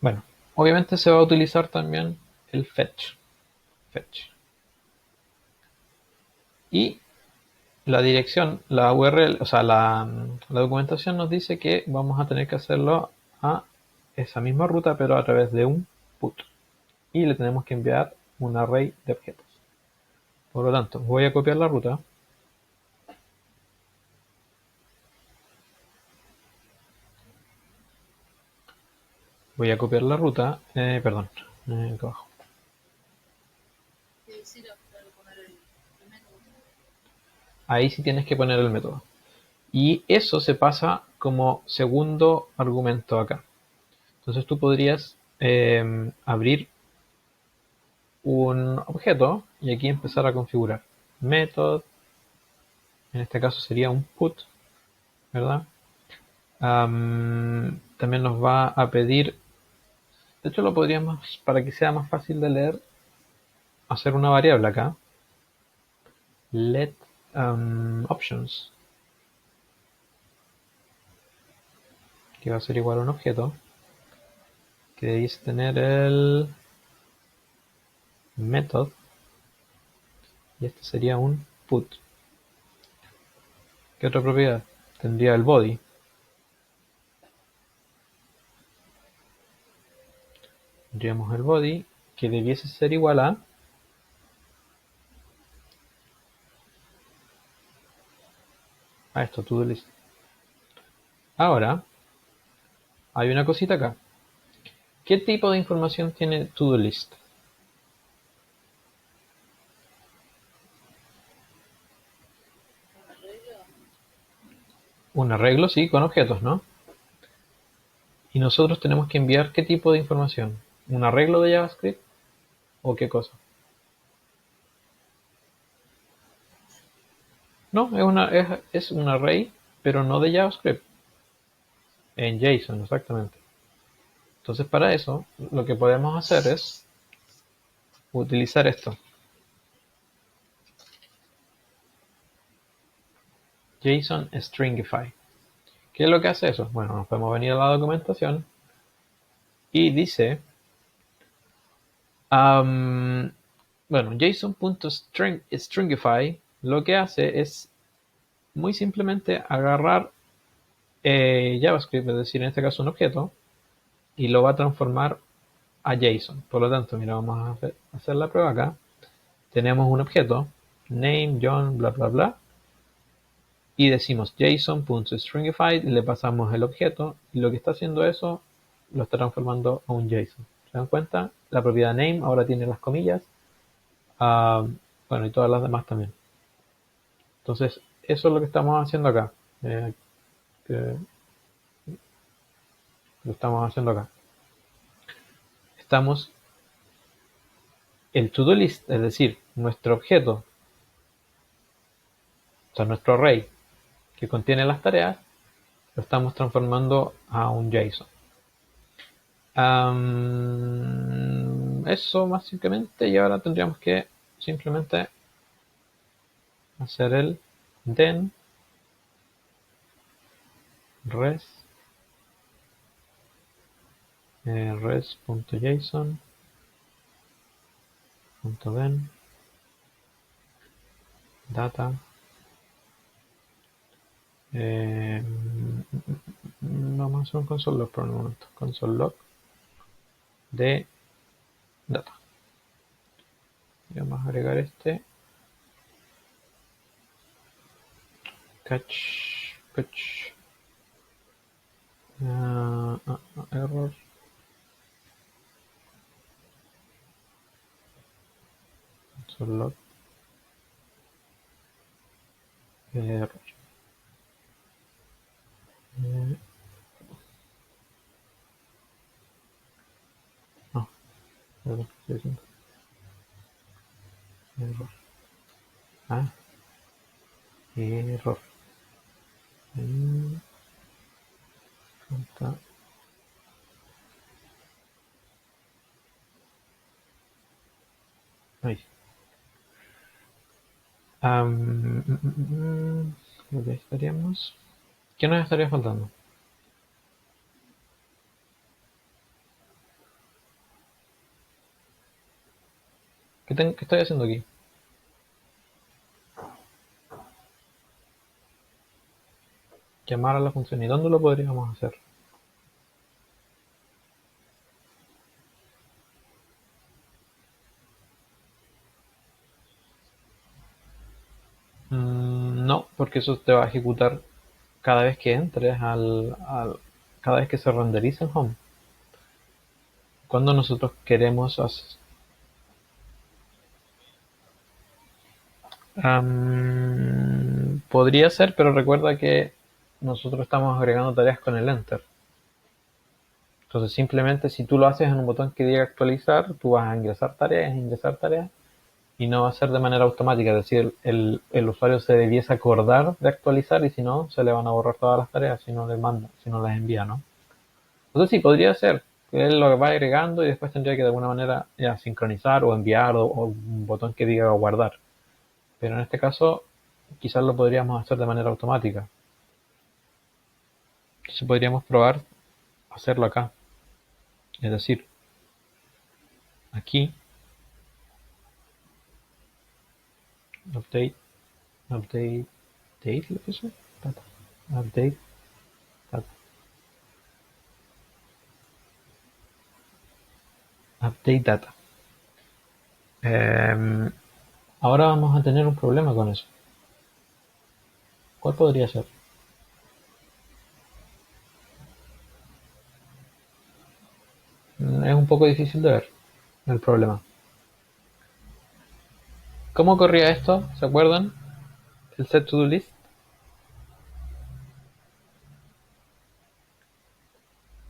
Bueno, obviamente se va a utilizar también el fetch. Fetch. Y la dirección, la URL, o sea, la documentación nos dice que vamos a tener que hacerlo a esa misma ruta, pero a través de un put. Y le tenemos que enviar un array de objetos. Por lo tanto, voy a copiar la ruta. Voy a copiar la ruta, perdón, acá abajo. Y sí, para poner el método. Ahí sí tienes que poner el método. Y eso se pasa como segundo argumento acá. Entonces tú podrías abrir un objeto y aquí empezar a configurar. Method, en este caso sería un put, ¿verdad? También nos va a pedir, de hecho lo podríamos, para que sea más fácil de leer, hacer una variable acá. Let options, que va a ser igual a un objeto, que debiese tener el method, y este sería un put. ¿Qué otra propiedad? Tendría el body. Tendríamos el body, que debiese ser igual a esto, to-do list. Ahora, hay una cosita acá. ¿Qué tipo de información tiene to-do list? Un arreglo. Un arreglo, sí, con objetos, ¿no? Y nosotros tenemos que enviar qué tipo de información. ¿Un arreglo de JavaScript o qué cosa? No, es un array, pero no de JavaScript. En JSON, exactamente. Entonces, para eso, lo que podemos hacer es utilizar esto. JSON Stringify. ¿Qué es lo que hace eso? Bueno, nos podemos venir a la documentación y dice, bueno, JSON.stringify lo que hace es muy simplemente agarrar JavaScript, es decir, en este caso un objeto, y lo va a transformar a JSON. Por lo tanto, mira, vamos a hacer la prueba acá. Tenemos un objeto, name, John, bla, bla, bla, y decimos JSON.stringify y le pasamos el objeto, y lo que está haciendo eso lo está transformando a un JSON. ¿Se dan cuenta? La propiedad name ahora tiene las comillas. Bueno, y todas las demás también. Entonces, eso es lo que estamos haciendo acá. Que lo estamos haciendo acá. Estamos el to-do list, es decir, nuestro objeto, o sea, nuestro array que contiene las tareas, lo estamos transformando a un JSON. Eso básicamente, y ahora tendríamos que simplemente hacer el then res.json.then data vamos a hacer un console log por el momento, console log de data, y vamos a agregar este catch error console log error. No, perdón, estoy diciendo error. Error. Falta. Ahí. Lo que estaríamos. ¿Qué nos estaría faltando? ¿Qué estoy haciendo aquí? Llamar a la función. ¿Y dónde lo podríamos hacer? No, porque eso te va a ejecutar cada vez que entres cada vez que se renderice el home. Cuando nosotros queremos hacer. Podría ser, pero recuerda que nosotros estamos agregando tareas con el enter. Entonces simplemente si tú lo haces en un botón que diga actualizar, tú vas a ingresar tareas y no va a ser de manera automática, es decir, el usuario se debiese acordar de actualizar y si no, se le van a borrar todas las tareas si no le manda, si no las envía, ¿no? Entonces sí, podría ser que él lo va agregando y después tendría que de alguna manera ya sincronizar o enviar o un botón que diga guardar. Pero en este caso quizás lo podríamos hacer de manera automática. Entonces podríamos probar hacerlo acá. Es decir, aquí update date, ¿lo puse? Data. Update data. Update data. Ahora vamos a tener un problema con eso. ¿Cuál podría ser? Es un poco difícil de ver el problema. ¿Cómo corría esto? ¿Se acuerdan? El set to do list.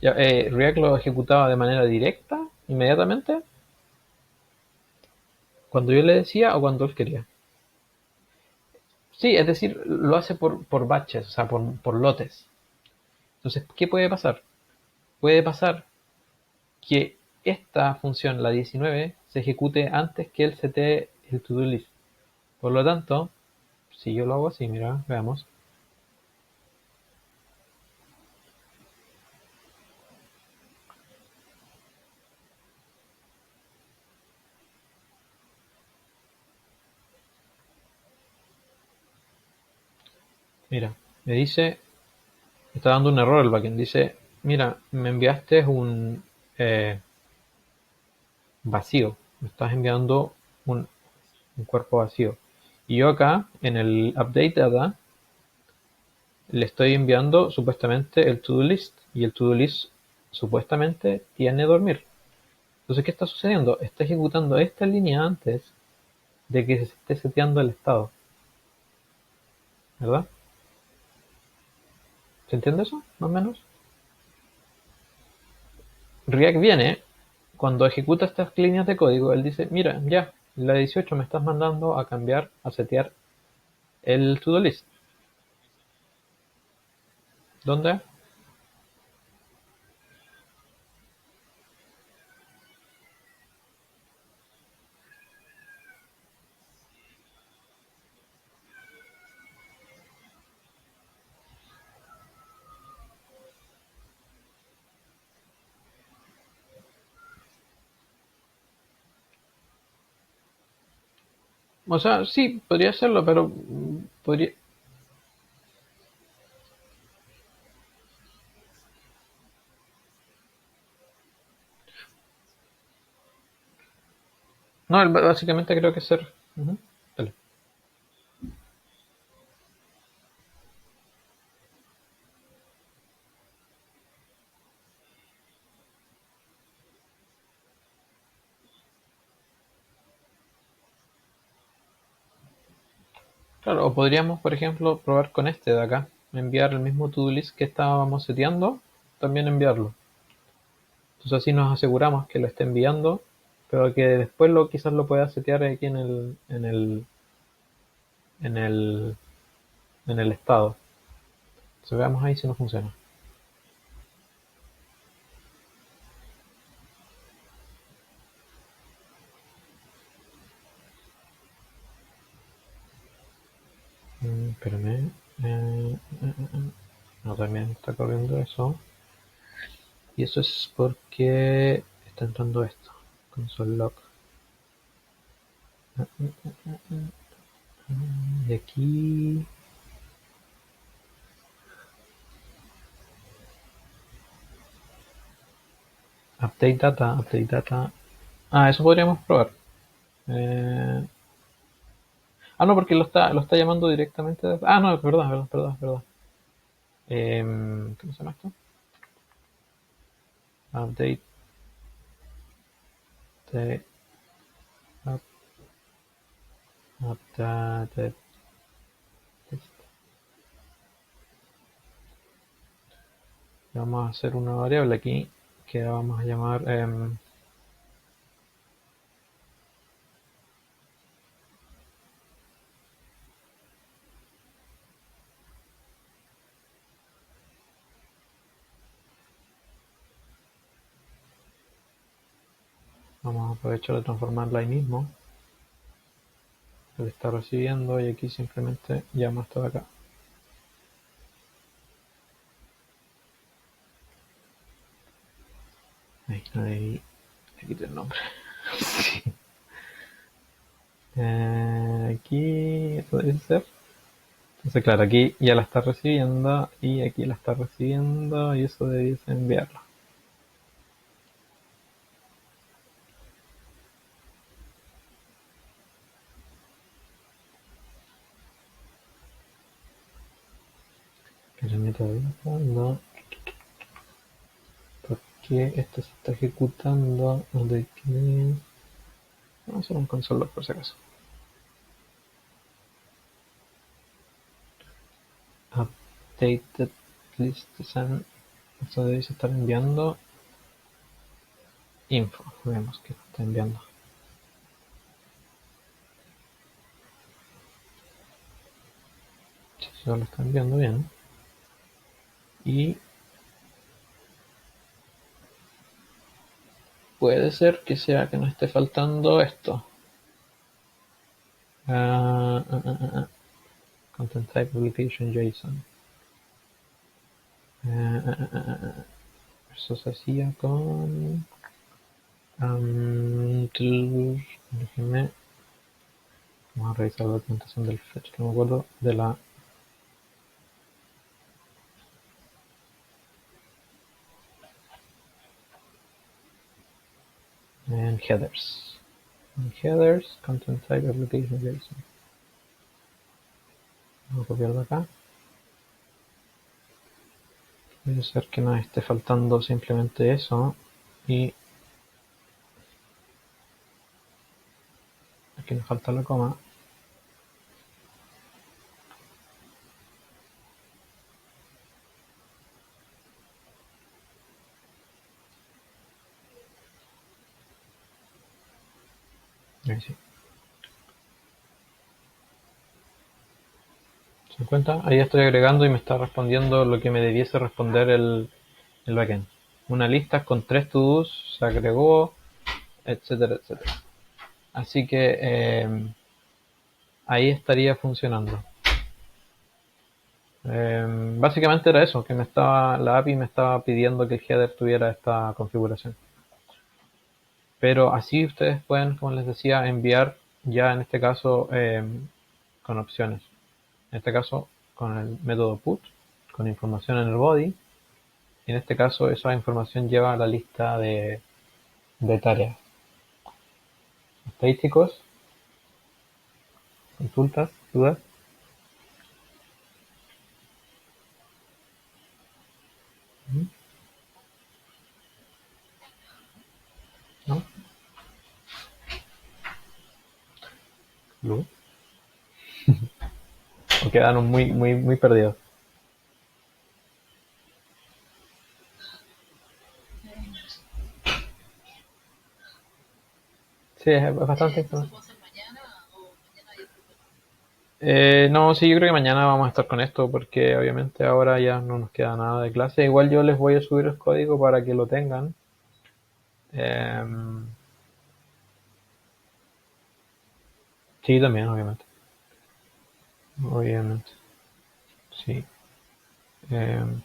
Ya, React lo ejecutaba de manera directa, inmediatamente, cuando yo le decía o cuando él quería. Sí, es decir, lo hace por batches, o sea, por lotes. Entonces, ¿qué puede pasar? Puede pasar que esta función, la 19, se ejecute antes que él setee el to-do list. Por lo tanto, si yo lo hago así, mira, veamos. Mira, me dice, está dando un error el backend. Dice, mira, me enviaste un vacío. Me estás enviando un cuerpo vacío. Y yo acá, en el update data, le estoy enviando supuestamente el to-do list. Y el to-do list supuestamente tiene dormir. Entonces, ¿qué está sucediendo? Está ejecutando esta línea antes de que se esté seteando el estado, ¿verdad? ¿Se entiende eso? Más o menos. React viene, cuando ejecuta estas líneas de código, él dice, mira, ya, la 18 me estás mandando a cambiar, a setear el to-do list. ¿Dónde? O sea, sí, podría hacerlo, pero podría... No, básicamente creo que es ser... Ujú, dale. Claro, o podríamos, por ejemplo, probar con este de acá. Enviar el mismo to-do list que estábamos seteando, también enviarlo. Entonces así nos aseguramos que lo esté enviando, pero que después quizás lo pueda setear aquí en el, en el estado. Entonces veamos ahí si no funciona. Espérame. No, también está corriendo eso. Y eso es porque está entrando esto. Console log. Y aquí... Update data, update data. Ah, eso podríamos probar. Eh, no, porque lo está llamando directamente. Ah, no, perdón, perdón, perdón, perdón. ¿Cómo se llama esto? Update the updated list. Vamos a hacer una variable aquí que vamos a llamar vamos a aprovechar de transformarla ahí mismo. Él está recibiendo y aquí simplemente llamo esto de acá. Ahí le quité el nombre. Sí. Aquí eso debe ser. Entonces claro, aquí ya la está recibiendo y aquí la está recibiendo y eso debiese enviarlo. Que se meta no. Porque esto se está ejecutando de que... Vamos a hacer un console log por si acaso. Updated list design. Esto debe estar enviando info. Vemos que está enviando. Se lo está enviando bien. Y puede ser que sea que nos esté faltando esto. Content type publication JSON. Eso se hacía con... déjenme... Vamos a revisar la documentación del fetch, que no me acuerdo de la... En headers. En headers, content type application JSON. Vamos a copiarlo acá. Puede ser que nos esté faltando simplemente eso. Y aquí nos falta la coma. Ahí sí. ¿Se dan cuenta? Ahí estoy agregando y me está respondiendo lo que me debiese responder el backend. Una lista con 3 to-dos se agregó, etcétera, etcétera. Así que ahí estaría funcionando. Básicamente era eso, que la API me estaba pidiendo que el header tuviera esta configuración. Pero así ustedes pueden, como les decía, enviar ya en este caso con opciones. En este caso con el método put, con información en el body. Y en este caso esa información lleva a la lista de tareas. ¿Hasta ahí, chicos? ¿Consultas? ¿Dudas? ¿No? ¿Luz? ¿O quedaron muy perdidos? Sí, es bastante ¿Eso se información. puede hacer mañana o mañana ya está? No, sí, yo creo que mañana vamos a estar con esto porque obviamente ahora ya no nos queda nada de clase. Igual yo les voy a subir el código para que lo tengan. Em, sí, también, obviamente. Obviamente, sí. Em,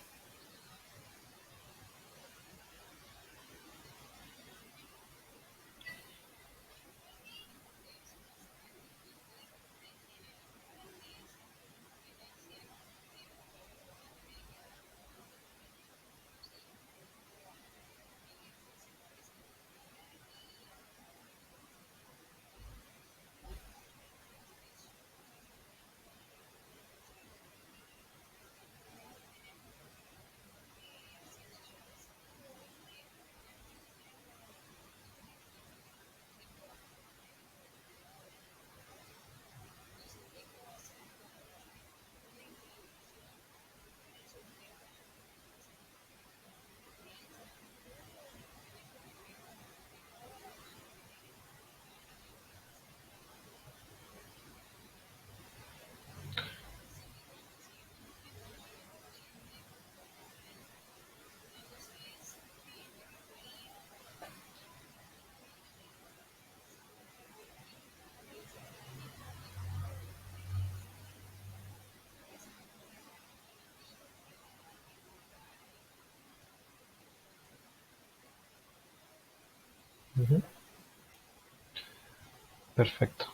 ujú, perfecto.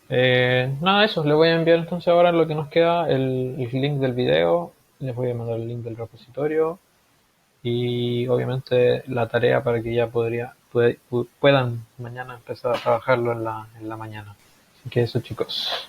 Nada de eso, les voy a enviar entonces ahora lo que nos queda, el link del video, les voy a mandar el link del repositorio y obviamente la tarea para que ya puedan mañana empezar a trabajarlo en la mañana. Así que eso, chicos.